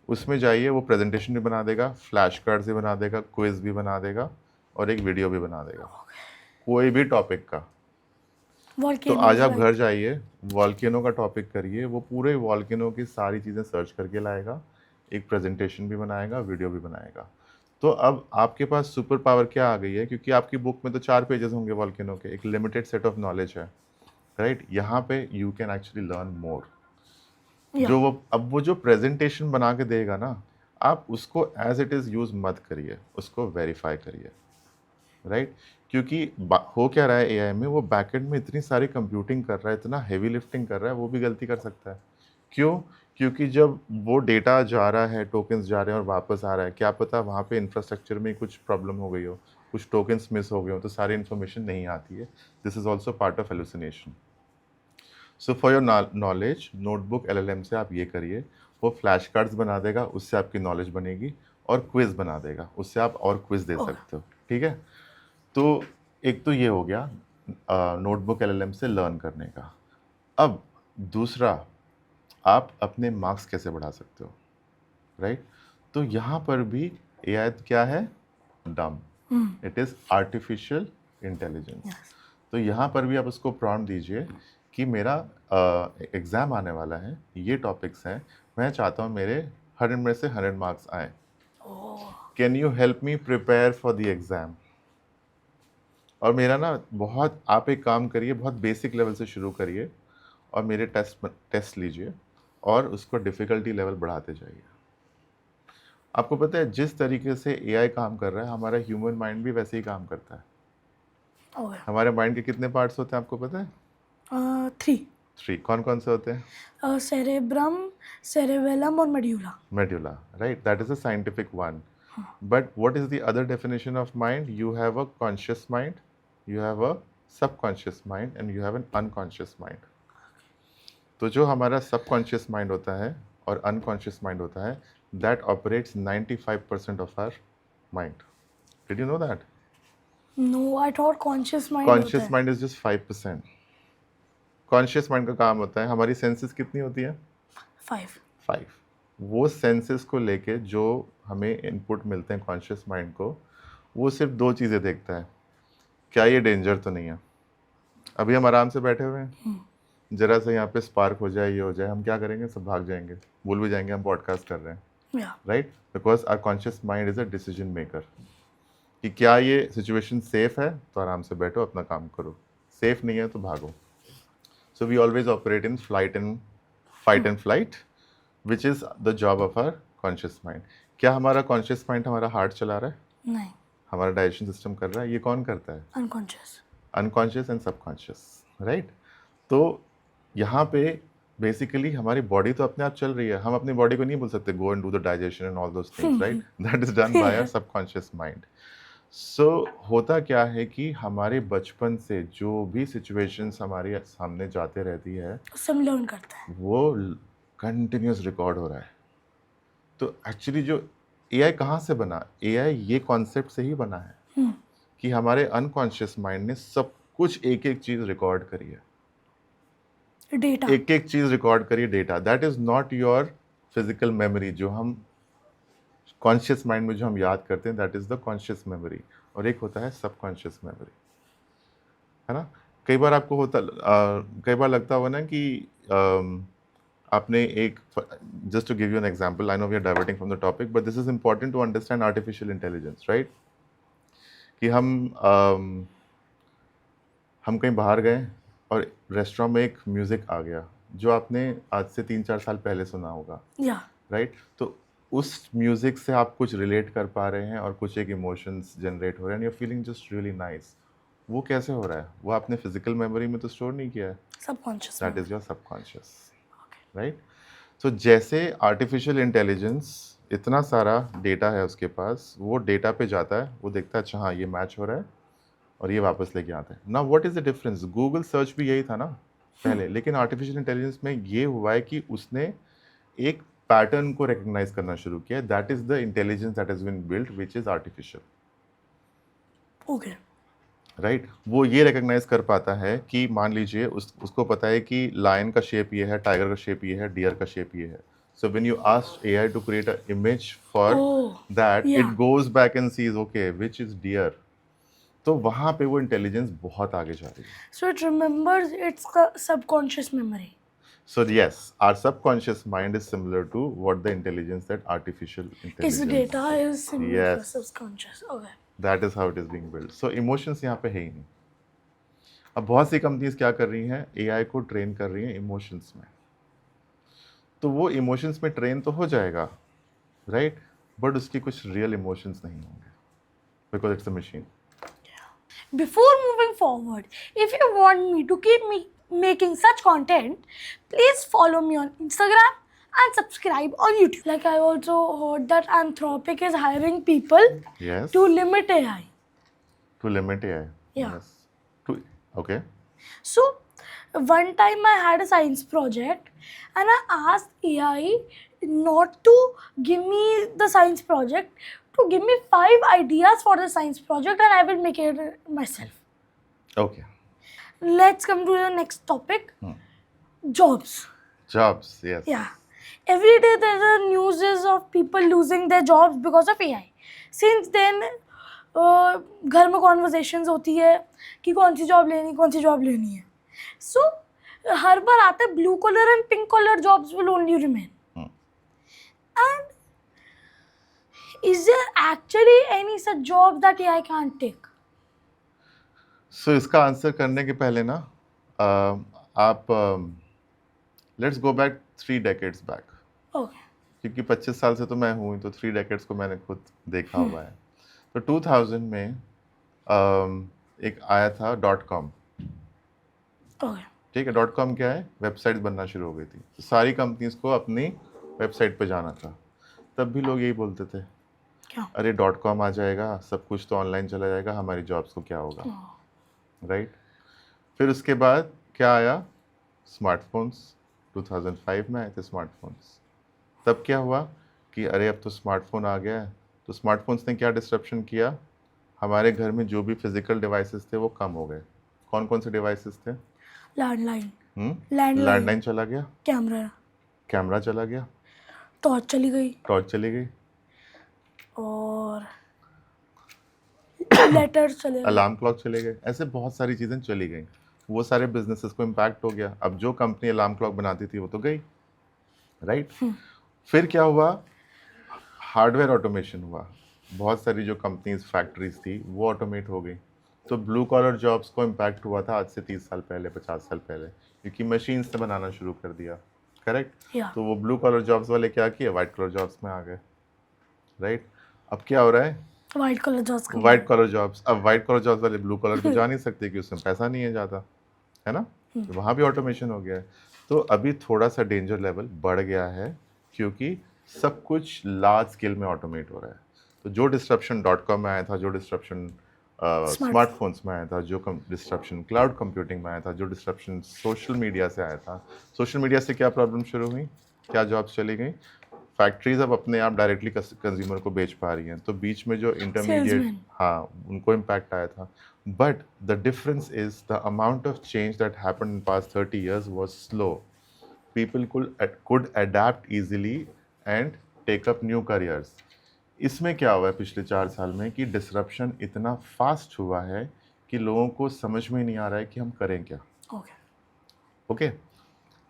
उसमें जाइए, वो प्रेजेंटेशन भी बना देगा, फ्लैश कार्ड्स भी बना देगा, क्विज भी बना देगा, और एक वीडियो भी बना देगा, कोई भी टॉपिक का. तो आज आप घर जाइए, वॉल्केनो का टॉपिक करिए, वो पूरे वॉल्केनो की सारी चीज़ें सर्च करके लाएगा, एक प्रेजेंटेशन भी बनाएगा, वीडियो भी बनाएगा. तो अब आपके पास सुपर पावर क्या आ गई है, क्योंकि आपकी बुक में तो 4 पेजेस होंगे वॉल्केनो के, एक लिमिटेड सेट ऑफ नॉलेज है, राइट? यहाँ पे you can actually learn more. जो वो जो प्रेजेंटेशन बना के देगा ना, आप उसको एज इट इज़ यूज़ मत करिए, उसको वेरीफाई करिए, राइट? क्योंकि हो क्या रहा है एआई में, वो बैकएंड में इतनी सारी कंप्यूटिंग कर रहा है, इतना हेवी लिफ्टिंग कर रहा है, वो भी गलती कर सकता है. क्यों? क्योंकि जब वो डेटा जा रहा है, टोकन्स जा रहे हैं और वापस आ रहा है, क्या पता वहाँ पे इंफ्रास्ट्रक्चर में कुछ प्रॉब्लम हो गई हो, कुछ टोकन्स मिस हो गए हो, तो सारी इन्फॉर्मेशन नहीं आती है. This is also part of hallucination. So for your knowledge, notebook LLM से आप ये करिए, वो फ्लैश कार्ड्स बना देगा, उससे आपकी नॉलेज बनेगी, और क्विज बना देगा, उससे आप और क्विज दे सकते हो, ठीक है? तो एक तो ये हो गया नोटबुक एलएलएम से लर्न करने का. अब दूसरा, आप अपने मार्क्स कैसे बढ़ा सकते हो, राइट? तो यहाँ पर भी एआई क्या है? डम. It is artificial intelligence. तो यहाँ पर भी आप उसको प्रॉम्प्ट दीजिए कि मेरा एग्ज़ाम आने वाला है, ये टॉपिक्स हैं, मैं चाहता हूँ मेरे 100 में से 100 मार्क्स आएँ. Can you help me prepare for the exam? और मेरा ना बहुत, आप एक काम करिए, बहुत बेसिक लेवल से शुरू करिए, और मेरे टेस्ट लीजिए, और उसको डिफ़िकल्टी लेवल बढ़ाते जाइए. आपको पता है जिस तरीके से एआई काम कर रहा है, हमारा ह्यूमन माइंड भी वैसे ही काम करता है. हमारे माइंड के कितने पार्ट्स होते हैं आपको पता है? 3. कौन कौन से होते हैं? सेरेब्रम, सेरेबेलम और medulla. Medulla, right? That is a scientific one. But what is the other definition of mind? You have a conscious mind, you have a subconscious mind, and you have an unconscious mind. तो जो हमारा subconscious mind होता है और unconscious mind होता है, that operates 95% of our mind. Did you know that? No, I thought conscious mind. Conscious mind is just 5%. Conscious mind का काम होता है, हमारी सेंसेस कितनी होती है? 5. वो सेंसेस को लेके जो हमें इनपुट मिलते हैं कॉन्शियस माइंड को, वो सिर्फ 2 चीज़ें देखता है. क्या ये डेंजर तो नहीं है? अभी हम आराम से बैठे हुए हैं, जरा सा यहाँ पे स्पार्क हो जाए, ये हो जाए, हम क्या करेंगे? सब भाग जाएंगे, भूल भी जाएंगे हम पॉडकास्ट कर रहे हैं, right? Because our conscious mind is a decision maker. कि क्या ये सिचुएशन सेफ है, तो आराम से बैठो, अपना काम करो. सेफ नहीं है तो भागो. So we always operate in fight and flight, which is the job of our conscious mind. क्या हमारा conscious mind हमारा हार्ट चला रहा है? नहीं. हमारा डाइजेशन सिस्टम कर रहा है? ये कौन करता है? Unconscious and subconscious, right? तो यहाँ पे बेसिकली हमारी बॉडी तो अपने आप चल रही है, हम अपनी बॉडी को नहीं बोल सकते go and do the digestion and all those things, right? That is done by our subconscious mind. So होता क्या है कि हमारे बचपन से जो भी सिचुएशंस हमारे सामने जाते रहती है, सब लर्न करता है, वो कंटिन्यूस रिकॉर्ड हो रहा है. तो एक्चुअली जो एआई कहाँ से बना? एआई ये कॉन्सेप्ट से ही बना है कि हमारे अनकॉन्शियस माइंड ने सब कुछ एक एक चीज़ रिकॉर्ड करी है, डेटा, एक एक चीज़ रिकॉर्ड करी, data. That is not your physical memory. जो हम कॉन्शियस माइंड में जो हम याद करते हैं, that is the conscious memory. और एक होता है सबकॉन्शियस मेमोरी, है ना? कई बार आपको होता, कई बार लगता होगा ना कि आपने एक, just to give you an example, I know we are diverting from the topic, but this is important to understand artificial intelligence, right? कि हम कहीं बाहर गए और रेस्टोरेंट में एक म्यूज़िक आ गया, जो आपने आज से 3-4 साल पहले सुना होगा, Yeah. राइट? तो उस म्यूजिक से आप कुछ रिलेट कर पा रहे हैं और कुछ एक इमोशंस जनरेट हो रहे हैं, you are feeling just really nice. वो कैसे हो रहा है? वो आपने फिजिकल मेमोरी में तो स्टोर नहीं किया है, Subconscious. That is your subconscious, right? तो जैसे आर्टिफिशियल इंटेलिजेंस इतना सारा डेटा है उसके पास, वो डेटा पे जाता है, वो देखता है अच्छा हाँ ये मैच हो रहा है और ये वापस लेके आता है। Now what is the difference? Google search भी यही था ना पहले, लेकिन आर्टिफिशियल इंटेलिजेंस में ये हुआ है कि उसने एक पैटर्न को रिकॉग्नाइज करना शुरू किया। That is the intelligence that has been built which is artificial, Okay. Right? वो ये रिकॉग्नाइज कर पाता है कि मान लीजिए उसको पता है कि लायन का शेप ये है, टाइगर का शेप ये है, डियर का शेप ये है। So when you ask AI to create a image for Oh. That, Yeah. It goes back and sees okay which is dear. तो वहां पे वो इंटेलिजेंस बहुत आगे जा रही है। So it remembers its subconscious memory. So yes, our subconscious mind is similar to what the intelligence that artificial Its intelligence. data is similar to Yes. subconscious. Okay. That is how it is being built. So emotions यहाँ पे है ही नहीं। अब बहुत सी companies क्या कर रही हैं, एआई को ट्रेन कर रही हैं इमोशंस में। तो वो इमोशंस में ट्रेन तो हो जाएगा, राइट? बट उसकी कुछ रियल इमोशंस नहीं होंगे, because it's a machine. Before moving forward, if you want me to keep me making such content, please follow me on Instagram and subscribe on YouTube. Like I also heard that Anthropic is hiring people Yes. to limit AI. To limit AI. Yeah. Yes. To okay. So one time I had a science project and I asked AI not to give me the science project, to give me 5 ideas for the science project and I will make it myself. Okay. Let's come to the next topic. Jobs. Jobs. Yes. Yeah. Every day there are news of people losing their jobs because of AI. Since then, घर में conversations होती है कि कौन सी job लेनी है. So हर बार आता है blue collar and pink collar jobs will only remain. And is there actually any such job that AI can't take? सो इसका आंसर करने के पहले ना आप let's go back 3 decades back, Okay. क्योंकि 25 साल से तो मैं हूँ, तो 3 डेकेड्स को मैंने खुद देखा हुआ है। तो 2000 में एक आया था .com, Okay. ठीक है? .com क्या है? वेबसाइट बनना शुरू हो गई थी, तो सारी कंपनीज को अपनी वेबसाइट पे जाना था। तब भी लोग यही बोलते थे, क्या? अरे .com आ जाएगा, सब कुछ तो ऑनलाइन चला जाएगा, हमारी जॉब्स को क्या होगा, राइट? फिर उसके बाद क्या आया? स्मार्टफोन्स। 2005 में आए थे स्मार्टफोन्स। तब क्या हुआ कि अरे अब तो स्मार्टफोन आ गया है। तो स्मार्टफोन्स ने क्या डिस्ट्रप्शन किया? हमारे घर में जो भी फिजिकल डिवाइसेस थे वो कम हो गए। कौन कौन से डिवाइसेस थे? लैंडलाइन, लैंडलाइन चला गया, कैमरा चला गया, टॉर्च चली गई, चली गई, और लेटर चले गए, अलार्म क्लॉक चले गए। ऐसे बहुत सारी चीज़ें चली गई। वो सारे बिजनेसेस को इम्पैक्ट हो गया। अब जो कंपनी अलार्म क्लॉक बनाती थी वो तो गई, राइट? फिर क्या हुआ? हार्डवेयर ऑटोमेशन हुआ। बहुत सारी जो कंपनीज फैक्ट्रीज थी वो ऑटोमेट हो गई। तो ब्लू कॉलर जॉब्स को इम्पैक्ट हुआ था आज से 30 साल पहले, 50 साल पहले, क्योंकि मशीन से बनाना शुरू कर दिया, करेक्ट? Yeah. तो वो ब्लू कॉलर जॉब्स वाले क्या किए? वाइट कॉलर जॉब्स में आ गए, राइट? अब क्या हो रहा है? वाइट कलर जॉब्स का, वाइट कॉलर जॉब्स। अब वाइट कॉलर जॉब्स वाले ब्लू कॉलर तो जा नहीं सकते कि उसमें पैसा नहीं है ज़्यादा, है ना? तो वहाँ भी ऑटोमेशन हो गया है। तो अभी थोड़ा सा डेंजर लेवल बढ़ गया है, क्योंकि सब कुछ लार्ज स्केल में ऑटोमेट हो रहा है। तो जो डिस्ट्रप्शन .com में आया था, जो डिस्ट्रप्शन स्मार्टफोन्स में आया था, जो डिस्ट्रप्शन क्लाउड कंप्यूटिंग में आया था, जो डिस्ट्रप्शन सोशल मीडिया से आया था, सोशल मीडिया से क्या प्रॉब्लम शुरू हुई? क्या जॉब्स चली गई? फैक्ट्रीज अब अपने आप डायरेक्टली कंज्यूमर को बेच पा रही हैं, तो बीच में जो इंटरमीडिएट, Salesman. हाँ, उनको इम्पैक्ट आया था। But the difference is the amount of change that happened in past 30 years was slow. People could adapt easily and take up new careers. इसमें क्या हुआ है पिछले 4 साल में कि डिसरप्शन इतना फास्ट हुआ है कि लोगों को समझ में नहीं आ रहा है कि हम करें क्या। ओके,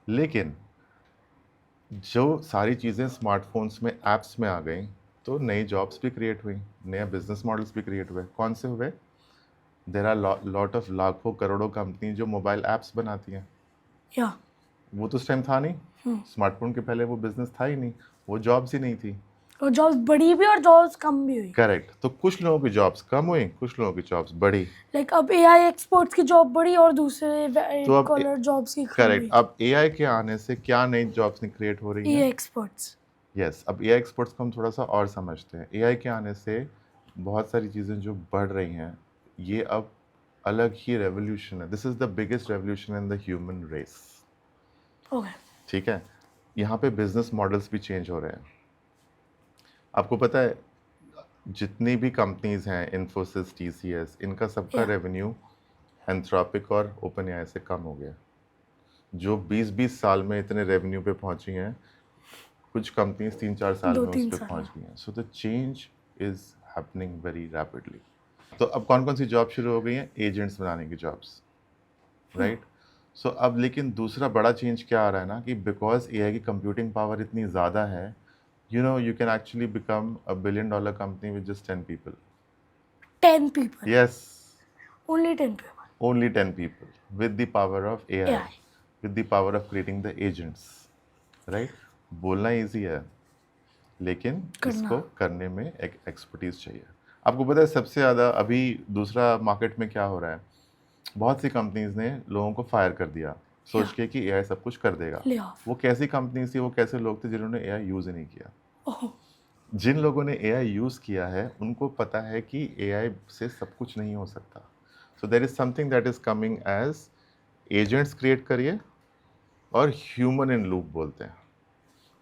लेकिन जो सारी चीज़ें स्मार्टफोन्स में, ऐप्स में आ गई, तो नई जॉब्स भी क्रिएट हुई, नए बिजनेस मॉडल्स भी क्रिएट हुए। कौन से हुए? देयर आर लॉट ऑफ लाखों करोड़ों कंपनी जो मोबाइल ऐप्स बनाती हैं, या वो तो उस टाइम था नहीं, स्मार्टफोन के पहले वो बिजनेस था ही नहीं, वो जॉब्स ही नहीं थी। और जॉब्स बढ़ी भी और जॉब्स कम भी हुई। करेक्ट, तो कुछ लोगों की जॉब्स कम हुई, कुछ लोगों की जॉब्स बढ़ी। लाइक अब एआई एक्सपर्ट्स की जॉब बढ़ी और दूसरे तो अब कॉलर जॉब्स की कम करेक्ट, हुई। अब एआई के आने से क्या नई जॉब्स क्रिएट हो रही हैं? AI experts. यस, अब एआई एक्सपर्ट्स को हम थोड़ा सा और समझते हैं। एआई के आने से बहुत सारी चीज़ें जो बढ़ रही हैं, ये अब अलग ही रेवोल्यूशन है। This is the biggest revolution in the human race. Okay. ठीक है, यहाँ पे बिजनेस मॉडल्स भी चेंज हो रहे हैं। आपको पता है, जितनी भी कंपनीज हैं, इन्फोसिस, टीसीएस, इनका सबका Yeah. रेवेन्यू एंथ्रोपिक और ओपन एआई से कम हो गया। जो 20-20 साल में इतने रेवेन्यू पे पहुंची हैं, कुछ कंपनीज 3-4 साल में उस 2-3 पे साल पहुंच गई हैं। So the change is happening very rapidly. तो अब कौन कौन सी जॉब शुरू हो गई हैं? एजेंट्स बनाने की जॉब्स, राइट। सो अब लेकिन दूसरा बड़ा चेंज क्या आ रहा है ना, कि बिकॉज एआई की कंप्यूटिंग पावर इतनी ज़्यादा है, you can actually become a $1 billion company with just 10 people. 10 people. Yes, Only 10 people. only 10 people with the power of AI, AI. with the power of creating the agents, right? बोलना easy है, लेकिन इसको करने में एक expertise चाहिए। आपको पता है सबसे ज़्यादा अभी दूसरा मार्केट में क्या हो रहा है? बहुत सी कंपनीज ने लोगों को फायर कर दिया सोच के कि एआई सब कुछ कर देगा। Layoff. वो कैसी कंपनी थी, वो कैसे लोग थे जिन्होंने एआई यूज़ ही नहीं किया। Oh. जिन लोगों ने एआई यूज़ किया है उनको पता है कि एआई से सब कुछ नहीं हो सकता। So there is something that is coming as agents create करिए, और ह्यूमन इन लूप बोलते हैं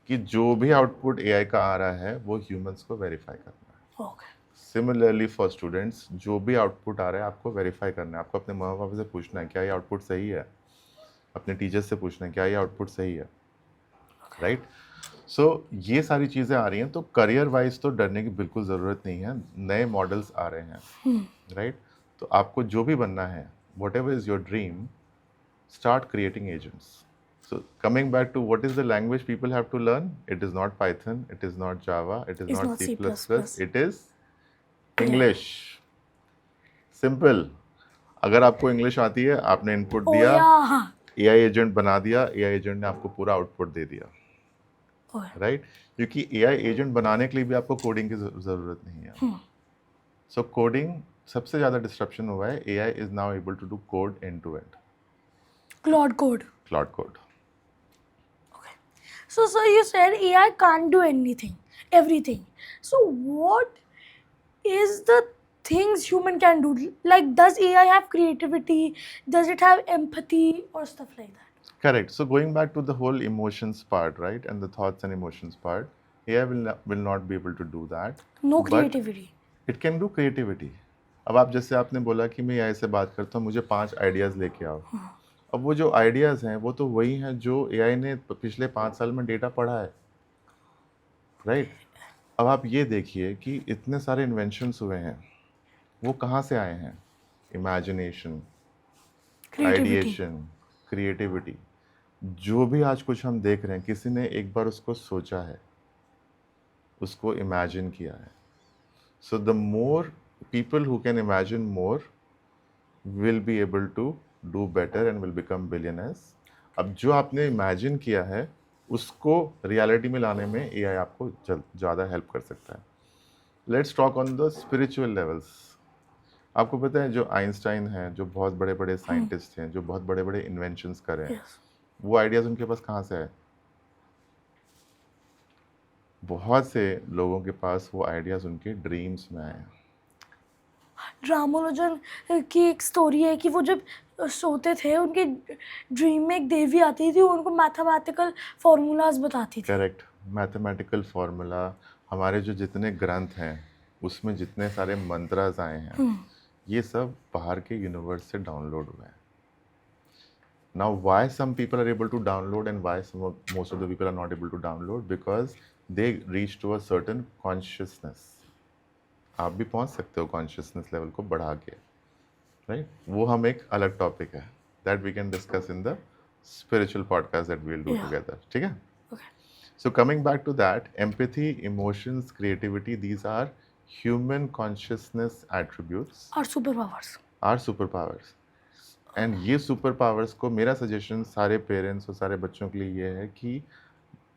कि जो भी आउटपुट एआई का आ रहा है वो ह्यूमंस को वेरीफाई करना है। Okay. सिमिलरली फॉर स्टूडेंट्स, जो भी आउटपुट आ रहा है आपको वेरीफाई करना है। आपको अपने माँ बाप से पूछना है क्या ये आउटपुट सही है, अपने टीचर्स से पूछना है क्या ये आउटपुट सही है, राइट। सो ये सारी चीज़ें आ रही हैं, तो करियर वाइज तो डरने की बिल्कुल ज़रूरत नहीं है। नए मॉडल्स आ रहे हैं, राइट। तो आपको जो भी बनना है, what ever is your dream, start creating agents. So coming back to what is the language people have to learn, it is not Python, it is not Java, it is It's not not C++, C++. it is English. Simple. अगर आपको English आती है, आपने input Oh दिया, yeah. हाँ. AI agent बना दिया, AI agent ने आपको पूरा आउटपुट दे दिया, Okay. राइट। क्योंकि एआई एजेंट बनाने के लिए भी आपको कोडिंग की ज़रूरत नहीं है। सो कोडिंग सबसे ज़्यादा डिस्ट्रप्शन हुआ है। AI is now able to do code end to end. Claude Code. Claude Code. Okay. So you said AI can't do anything, everything. So what is the things human can do? Like, does AI have creativity? Does it have empathy or stuff like that? Correct. So going back to the whole emotions part, right, and the thoughts and emotions part, AI will not be able to do that. No But creativity. it can do creativity. अब आप जैसे आपने बोला कि मैं AI से बात करता हूँ, मुझे 5 आइडियाज़ लेके आओ। अब वो जो आइडियाज़ हैं वो तो वही हैं जो AI ने पिछले 5 साल में डेटा पढ़ा है, राइट। अब आप ये देखिए कि इतने सारे इन्वेंशंस हुए हैं, वो कहाँ से आए हैं? Imagination, Creativity. Ideation, creativity. जो भी आज कुछ हम देख रहे हैं, किसी ने एक बार उसको सोचा है, उसको इमेजिन किया है। So the more people who can imagine more will be able to do better and will become billionaires. अब जो आपने इमेजिन किया है उसको रियलिटी में लाने में एआई आपको ज़्यादा हेल्प कर सकता है। Let's talk on the spiritual levels. आपको पता है जो आइंस्टाइन हैं, जो बहुत बड़े बड़े साइंटिस्ट हैं, जो बहुत बड़े बड़े इन्वेंशंस कर रहे हैं, Yes. वो आइडियाज़ उनके पास कहाँ से आए? बहुत से लोगों के पास वो आइडियाज़ उनके ड्रीम्स में आए हैं। रामानुजन की एक स्टोरी है कि वो जब सोते थे उनके ड्रीम में एक देवी आती थी, उनको मैथमेटिकल फॉर्मूलाज बताती थी। Correct, mathematical formula. हमारे जो जितने ग्रंथ हैं उसमें जितने सारे मंत्रास आए हैं, ये सब बाहर के यूनिवर्स से डाउनलोड हुए हैं। Now why some people are able to download and why most of the people are not able to download? Because they reach to a certain consciousness. आप भी पहुंच सकते हो कॉन्शियसनेस लेवल को बढ़ा के, राइट। वो हम एक अलग टॉपिक है, that we can discuss in the spiritual podcast that we will do together, ठीक है। Okay. So coming back to that, empathy, emotions, creativity, these are human consciousness attributes, और super powers. are superpowers. And ये super powers को मेरा suggestion सारे parents और सारे बच्चों के लिए ये है कि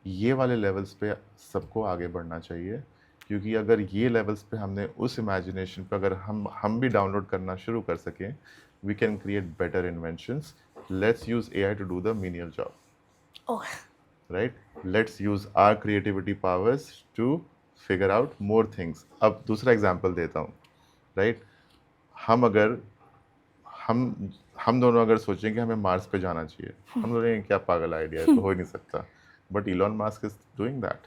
ये वाले लेवल्स पे सबको आगे बढ़ना चाहिए, क्योंकि अगर ये लेवल्स पे हमने उस इमेजिनेशन पे अगर हम भी डाउनलोड करना शुरू कर सकें, we can create better inventions. Let's use AI to do the menial job, okay right? Let's use our creativity powers to figure out more things. अब दूसरा एग्जांपल देता हूँ, right? हम दोनों अगर सोचें कि हमें मार्स पे जाना चाहिए, हम बोलेंगे क्या पागल आइडिया है, तो हो ही नहीं सकता. But Elon Musk is doing that,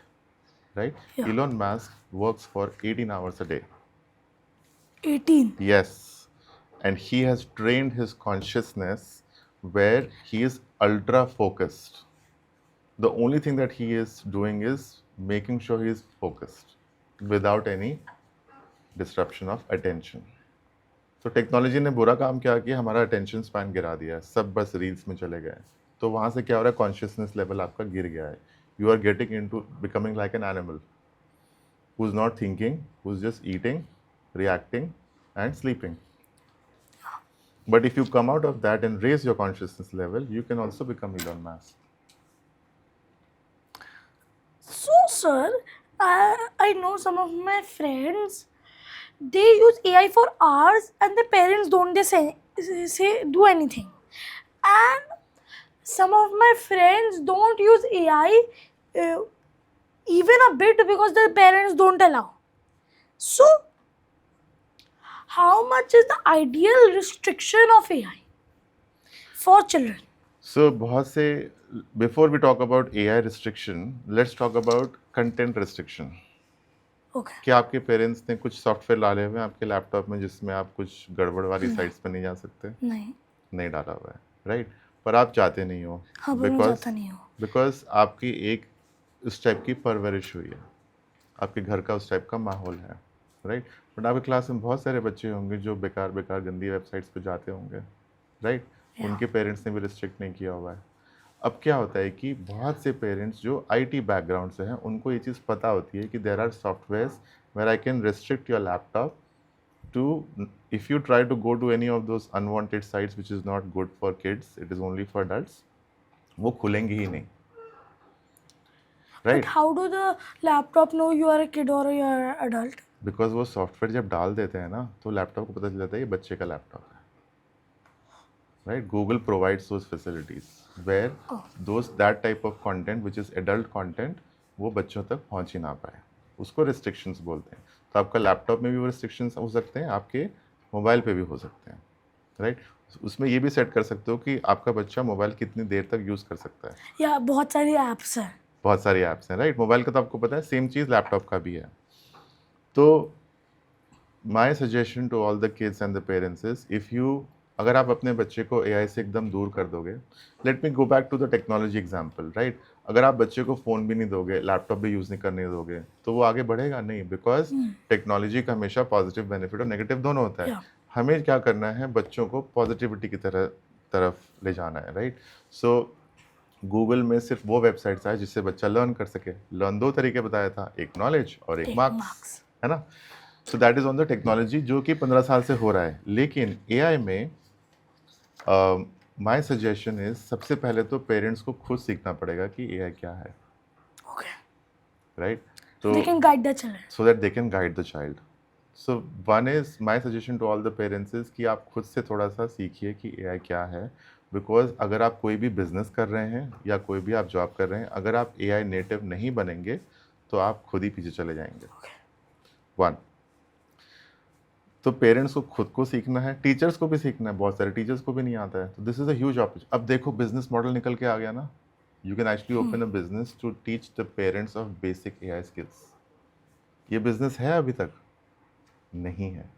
right? Yeah. Elon Musk works for 18 hours a day. 18. Yes, and he has trained his consciousness where he is ultra focused. The only thing that he is doing is making sure he is focused without any disruption of attention. तो technology ने बुरा काम क्या किया, हमारा attention span गिरा दिया है, सब बस रील्स में चले गए. तो वहाँ से क्या हो रहा है, कॉन्शियसनेस लेवल आपका गिर गया है. You are getting into becoming like an animal who is not thinking, who is just eating, reacting and sleeping. But if you come out of that and raise your consciousness level, you can also become Elon Musk. So, sir, I know some of my friends, they use AI for hours and the parents don't they say do anything. And some of my friends don't use AI even a bit because their parents don't allow. So, how much is the ideal restriction of AI for children? So बहुत से, before we talk about AI restriction, let's talk about content restriction. Okay. क्या आपके parents ने कुछ software डाले हुए हैं आपके लैपटॉप में जिसमें आप कुछ गड़बड़ वाली साइट्स पर नहीं जा सकते? नहीं डाला हुआ है, राइट? पर आप चाहते नहीं हो, हाँ, पर मैं चाहता नहीं हूँ. बिकॉज आपकी एक उस टाइप की परवरिश हुई है, आपके घर का उस टाइप का माहौल है, राइट? बट आपकी क्लास में बहुत सारे बच्चे होंगे जो बेकार बेकार गंदी वेबसाइट्स पे जाते होंगे, राइट? उनके पेरेंट्स ने भी रिस्ट्रिक्ट नहीं किया हुआ है. अब क्या होता है कि बहुत से पेरेंट्स जो आईटी बैकग्राउंड से हैं उनको ये चीज़ पता होती है कि there are softwares where I can restrict your laptop too, if you try to go to any of those unwanted sites which is not good for kids, it is only for adults, वो खुलेंगे ही नहीं, right? But how do the laptop know you are a kid or you are an adult? Because वो software जब डाल देते हैं ना तो लैपटॉप को पता चल जाता है ये बच्चे का लैपटॉप है, right? Google provides those facilities where that type of content which is adult content वो बच्चों तक पहुंच ही ना पाए, उसको रिस्ट्रिक्शंस बोलते हैं. तो आपका लैपटॉप में भी वो रिस्ट्रिक्शंस हो सकते हैं, आपके मोबाइल पे भी हो सकते हैं, राइट? उसमें ये भी सेट कर सकते हो कि आपका बच्चा मोबाइल कितनी देर तक यूज़ कर सकता है. या बहुत सारी ऐप्स हैं. बहुत सारी ऐप्स हैं, राइट? मोबाइल का तो आपको पता है, सेम चीज़ लैपटॉप का भी है. तो my suggestion to all the kids and the parents is, if you, अगर आप अपने बच्चे को एआई से एकदम दूर कर दोगे, let me go back to the technology example, right? अगर आप बच्चे को फ़ोन भी नहीं दोगे, लैपटॉप भी यूज़ नहीं करने दोगे, तो वो आगे बढ़ेगा नहीं, बिकॉज टेक्नोलॉजी का हमेशा पॉजिटिव बेनिफिट और नेगेटिव दोनों होता है. हमें क्या करना है, बच्चों को पॉजिटिविटी की तरफ ले जाना है, राइट? सो गूगल में सिर्फ वो वेबसाइट्स आए जिससे बच्चा लर्न कर सके. लर्न दो तरीके बताया था, एक नॉलेज और एक मार्क्स, है ना? So that is on the technology, जो कि 15 साल से हो रहा है. लेकिन एआई में माय सजेशन इज, सबसे पहले तो पेरेंट्स को खुद सीखना पड़ेगा कि एआई क्या है, राइट? तो they can guide the children. so that they can guide the child. So one is my suggestion to all the parents is कि आप खुद से थोड़ा सा सीखिए कि एआई क्या है, बिकॉज अगर आप कोई भी बिजनेस कर रहे हैं या कोई भी आप जॉब कर रहे हैं, अगर आप एआई नेटिव नहीं बनेंगे तो आप खुद ही पीछे चले जाएंगे. वन, तो पेरेंट्स को खुद को सीखना है, टीचर्स को भी सीखना है, बहुत सारे टीचर्स को भी नहीं आता है, तो this is a huge opportunity. अब देखो बिजनेस मॉडल निकल के आ गया ना, you can actually open a business to teach the parents of basic AI skills. ये बिजनेस है अभी तक नहीं है.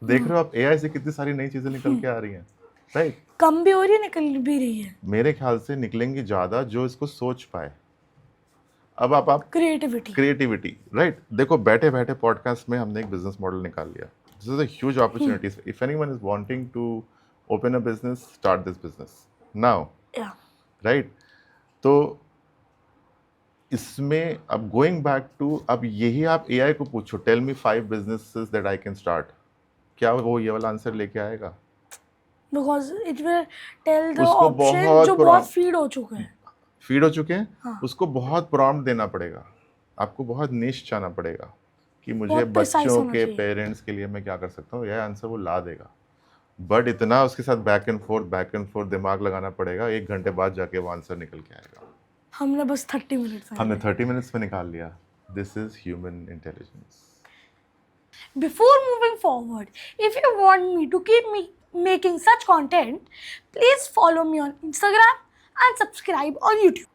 देख रहे हो आप एआई से कितनी सारी नई चीज़ें निकल के आ रही हैं, राइट? कम भी हो रही है, निकल भी रही है. मेरे ख्याल से निकलेंगी ज़्यादा जो इसको सोच पाए. अब आप क्रिएटिविटी, राइट? देखो बैठे बैठे पॉडकास्ट में हमने एक बिजनेस मॉडल निकाल लिया. This is a huge opportunity. If anyone is wanting to open a business, start this business now, right? तो इसमें अब गोइंग बैक टू, अब यही आप एआई को पूछो, tell me 5 businesses that I can start, क्या वो ये वाला आंसर लेके आएगा? Because it will tell the उसको ऑप्शन बहुत जो बहुत फीड हो चुके हैं. फीड हो चुके हैं, हाँ. उसको बहुत प्रॉम्प्ट देना पड़ेगा, आपको बहुत निश जाना पड़ेगा कि मुझे बहुत precise बच्चों होना के चाहिए. पेरेंट्स के लिए मैं क्या कर सकता हूँ, यह आंसर वो ला देगा. बट इतना उसके साथ बैक एंड फोर्थ दिमाग लगाना पड़ेगा, 1 घंटे बाद जाके वो आंसर निकल के आएगा. हमने बस 30 मिनट्स हमने 30 मिनट्स में निकाल लिया. This is human intelligence. Before moving forward, if you want me to keep me making such content, please follow me on Instagram and subscribe on YouTube.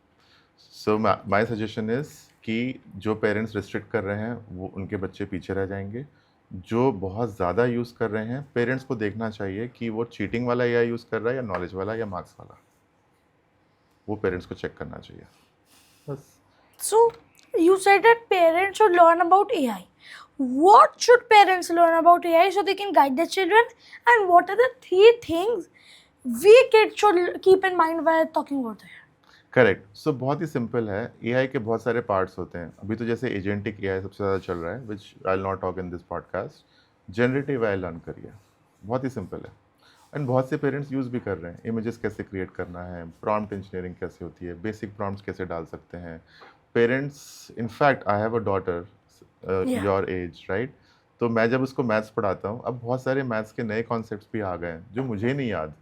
So my suggestion is कि जो parents restrict कर रहे हैं वो उनके बच्चे पीछे रह जाएंगे. जो बहुत ज़्यादा यूज़ कर रहे हैं, पेरेंट्स को देखना चाहिए कि वो चीटिंग वाला एआई यूज़ कर रहा है या नॉलेज वाला या मार्क्स वाला. वो पेरेंट्स को चेक करना चाहिए बस. So, you said that parents should learn about AI. What should parents learn about AI so they can guide their children? And what are the 3 things we kids should keep in mind while talking about AI? Correct. So बहुत ही simple है. AI के बहुत सारे parts होते हैं. अभी तो जैसे एजेंटिक एआई सबसे ज़्यादा चल रहा है, which I will not talk in this podcast. Generative AI learn करिए, बहुत ही सिंपल है. एंड बहुत से पेरेंट्स यूज़ भी कर रहे हैं. इमेजेस कैसे क्रिएट करना है, प्रॉम्प्ट इंजीनियरिंग कैसे होती है, बेसिक प्रॉम्प्ट्स कैसे डाल सकते हैं. Parents, in fact I have a daughter Yeah. Your age, right. तो मैं जब उसको मैथ्स पढ़ाता हूँ, अब बहुत सारे मैथ्स के नए कॉन्सेप्ट्स भी आ गए हैं जो मुझे नहीं याद.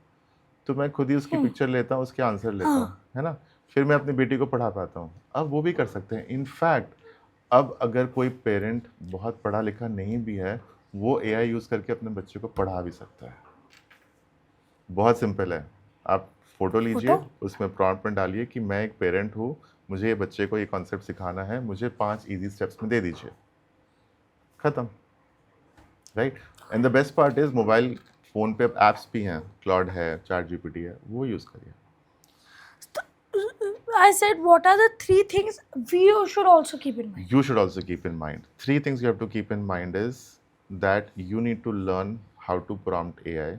तो मैं खुद ही उसकी पिक्चर लेता हूँ, उसके आंसर लेता हूँ, है ना. फिर मैं अपनी बेटी को पढ़ा पाता हूँ. अब वो भी कर सकते हैं. इनफैक्ट अब अगर कोई पेरेंट बहुत पढ़ा लिखा नहीं भी है, वो एआई यूज़ करके अपने बच्चे को पढ़ा भी सकता है. बहुत सिंपल है. आप फोटो लीजिए, उसमें प्रॉम्प्ट में डालिए कि मैं एक पेरेंट हूँ, मुझे ये बच्चे को ये कॉन्सेप्ट सिखाना है, मुझे 5 इजी स्टेप्स में दे दीजिए. ख़त्म, right. And the best part is mobile phone पे ऐप्स भी हैं, क्लाउड है, चैट जीपीटी है, वो यूज़ करिए. I said, what are the 3 things we should also keep in mind? You should also keep in mind. 3 things you have to keep in mind is that you need to learn how to prompt AI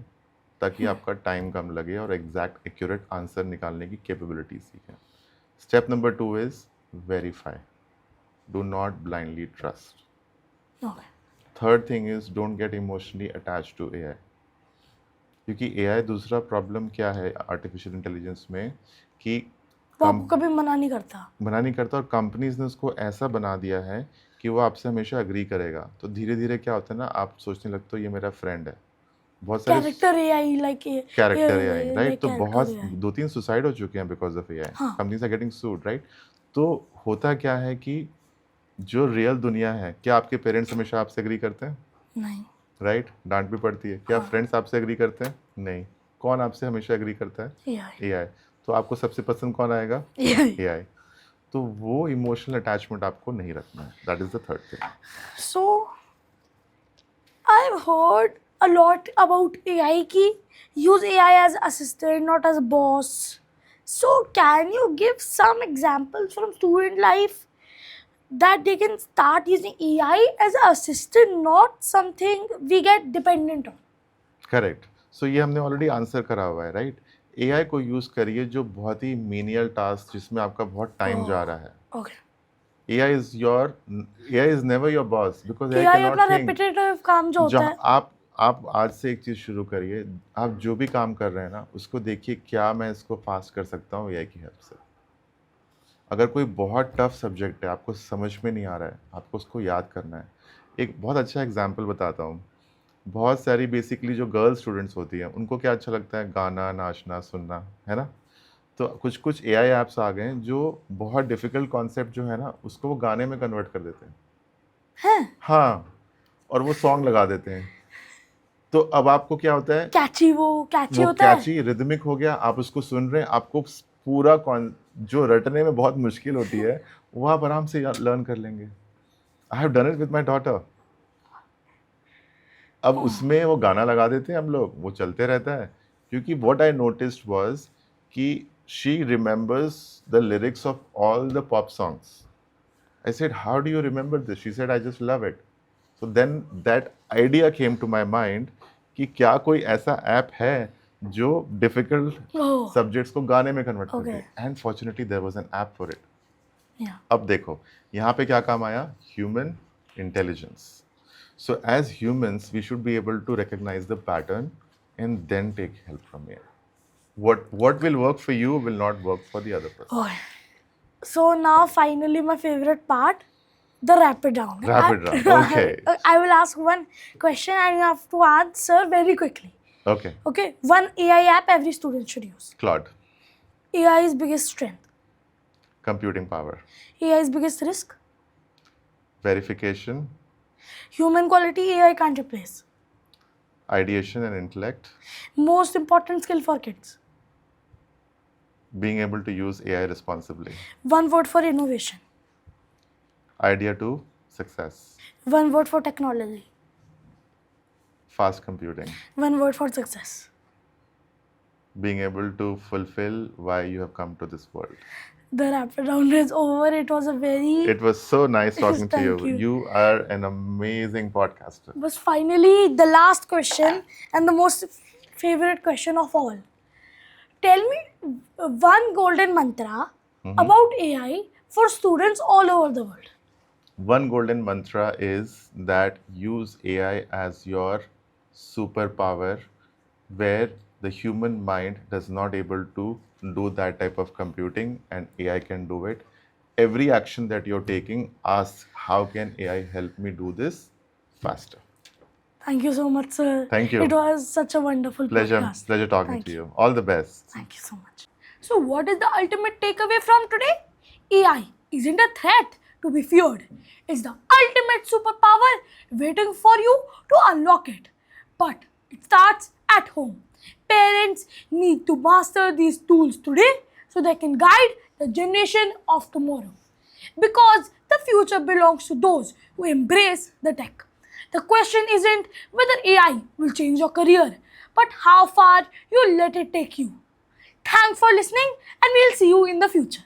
ताकि आपका time कम लगे और exact accurate answer निकालने की capability सीखें. Step number 2 is verify. Do not blindly trust. Okay. Third thing is don't get emotionally attach to AI. क्योंकि AI दूसरा problem क्या है आर्टिफिशियल इंटेलिजेंस में कि वो आपको कभी मना नहीं करता और कंपनीज ने उसको ऐसा बना दिया है कि वो आपसे हमेशा अग्री करेगा. तो धीरे धीरे क्या होता है ना, आप सोचने लगते हो ये मेरा फ्रेंड है. बहुत सारे character AI character AI, right. तो बहुत 2-3 सुसाइड हो चुके हैं because of AI. Companies are getting sued, right. तो होता क्या है कि जो रियल दुनिया है, क्या आपके पेरेंट्स हमेशा आपसे एग्री करते हैं? नहीं. राइट. डांट भी पड़ती है. क्या फ्रेंड्स आपसे एग्री करते हैं? नहीं. कौन आपसे हमेशा एग्री करता है? एआई. तो आपको सबसे पसंद कौन आएगा? एआई. तो वो इमोशनल अटैचमेंट आपको नहीं रखना है. That is the third thing. So, I've heard a lot about AI ki use AI as assistant, not as a boss. So, can you give some examples from student life that they can start using AI as an assistant, not something we get dependent on? Correct. So ये हमने already answer करा हुआ है, right. AI को use करिए जो बहुत ही menial task जिसमें आपका बहुत टाइम जा रहा है. Okay. AI is never your boss because AI AI cannot अपना think. repetitive काम जो होता जहाँ है, आप आज से एक चीज़ शुरू करिए. आप जो भी काम कर रहे हैं ना, उसको देखिए क्या मैं इसको फास्ट कर सकता हूँ एआई की हेल्प से. अगर कोई बहुत टफ सब्जेक्ट है, आपको समझ में नहीं आ रहा है, आपको उसको याद करना है. एक बहुत अच्छा एग्जांपल बताता हूँ. बहुत सारी बेसिकली जो गर्ल स्टूडेंट्स होती हैं, उनको क्या अच्छा लगता है? गाना, नाचना, सुनना, है ना. तो कुछ कुछ एआई ऐप्स आ गए हैं जो बहुत डिफ़िकल्ट कॉन्सेप्ट जो है ना, उसको वो गाने में कन्वर्ट कर देते हैं. हाँ. और वो सॉन्ग लगा देते हैं. तो अब आपको क्या होता है? कैची वो होता है. कैची रिदमिक हो गया. आप उसको सुन रहे हैं, आपको पूरा जो रटने में बहुत मुश्किल होती है, वो आप आराम से लर्न कर लेंगे. I have done it with my daughter. अब उसमें वो गाना लगा देते हैं हम लोग, वो चलते रहता है. क्योंकि व्हाट आई नोटिस्ड वाज कि she remembers the lyrics of all the pop songs. I said, how do you remember this? She said, I just love it. So then that idea came to my mind कि क्या कोई ऐसा app है जो difficult subjects को गाने में convert कर दे. And fortunately there was an app for it. अब देखो यहाँ पे क्या काम आया? Human intelligence. So as humans, we should be able to recognize the pattern and then take help from AI. What will work for you will not work for the other person. Oh. So now finally my favorite part, the rapid round. Rapid round, okay. I will ask one question and you have to answer very quickly. Okay. Okay, one AI app every student should use. Claude, AI's biggest strength. computing power, AI's biggest risk. verification, Human quality AI can't replace. ideation and intellect, Most important skill for kids. being able to use AI responsibly, One word for innovation. idea to success, One word for technology. fast computing, One word for success. being able to fulfill why you have come to this world. The rapid round is over. It was a very. It was so nice talking to you. Thank you. You are an amazing podcaster. Was finally the last question and the most favorite question of all. Tell me one golden mantra about AI for students all over the world. One golden mantra is that use AI as your superpower, where the human mind does not able to do that type of computing and AI can do it. Every action that you're taking, ask how can AI help me do this faster. Thank you so much, sir. Thank you. It was such a wonderful podcast. Pleasure talking Thank to you. All the best. Thank you so much. So, what is the ultimate takeaway from today? AI isn't a threat to be feared. It's the ultimate superpower waiting for you to unlock it. But it starts at home. Parents need to master these tools today so they can guide the generation of tomorrow. Because the future belongs to those who embrace the tech. The question isn't whether AI will change your career, but how far you let it take you. Thanks for listening, and we'll see you in the future.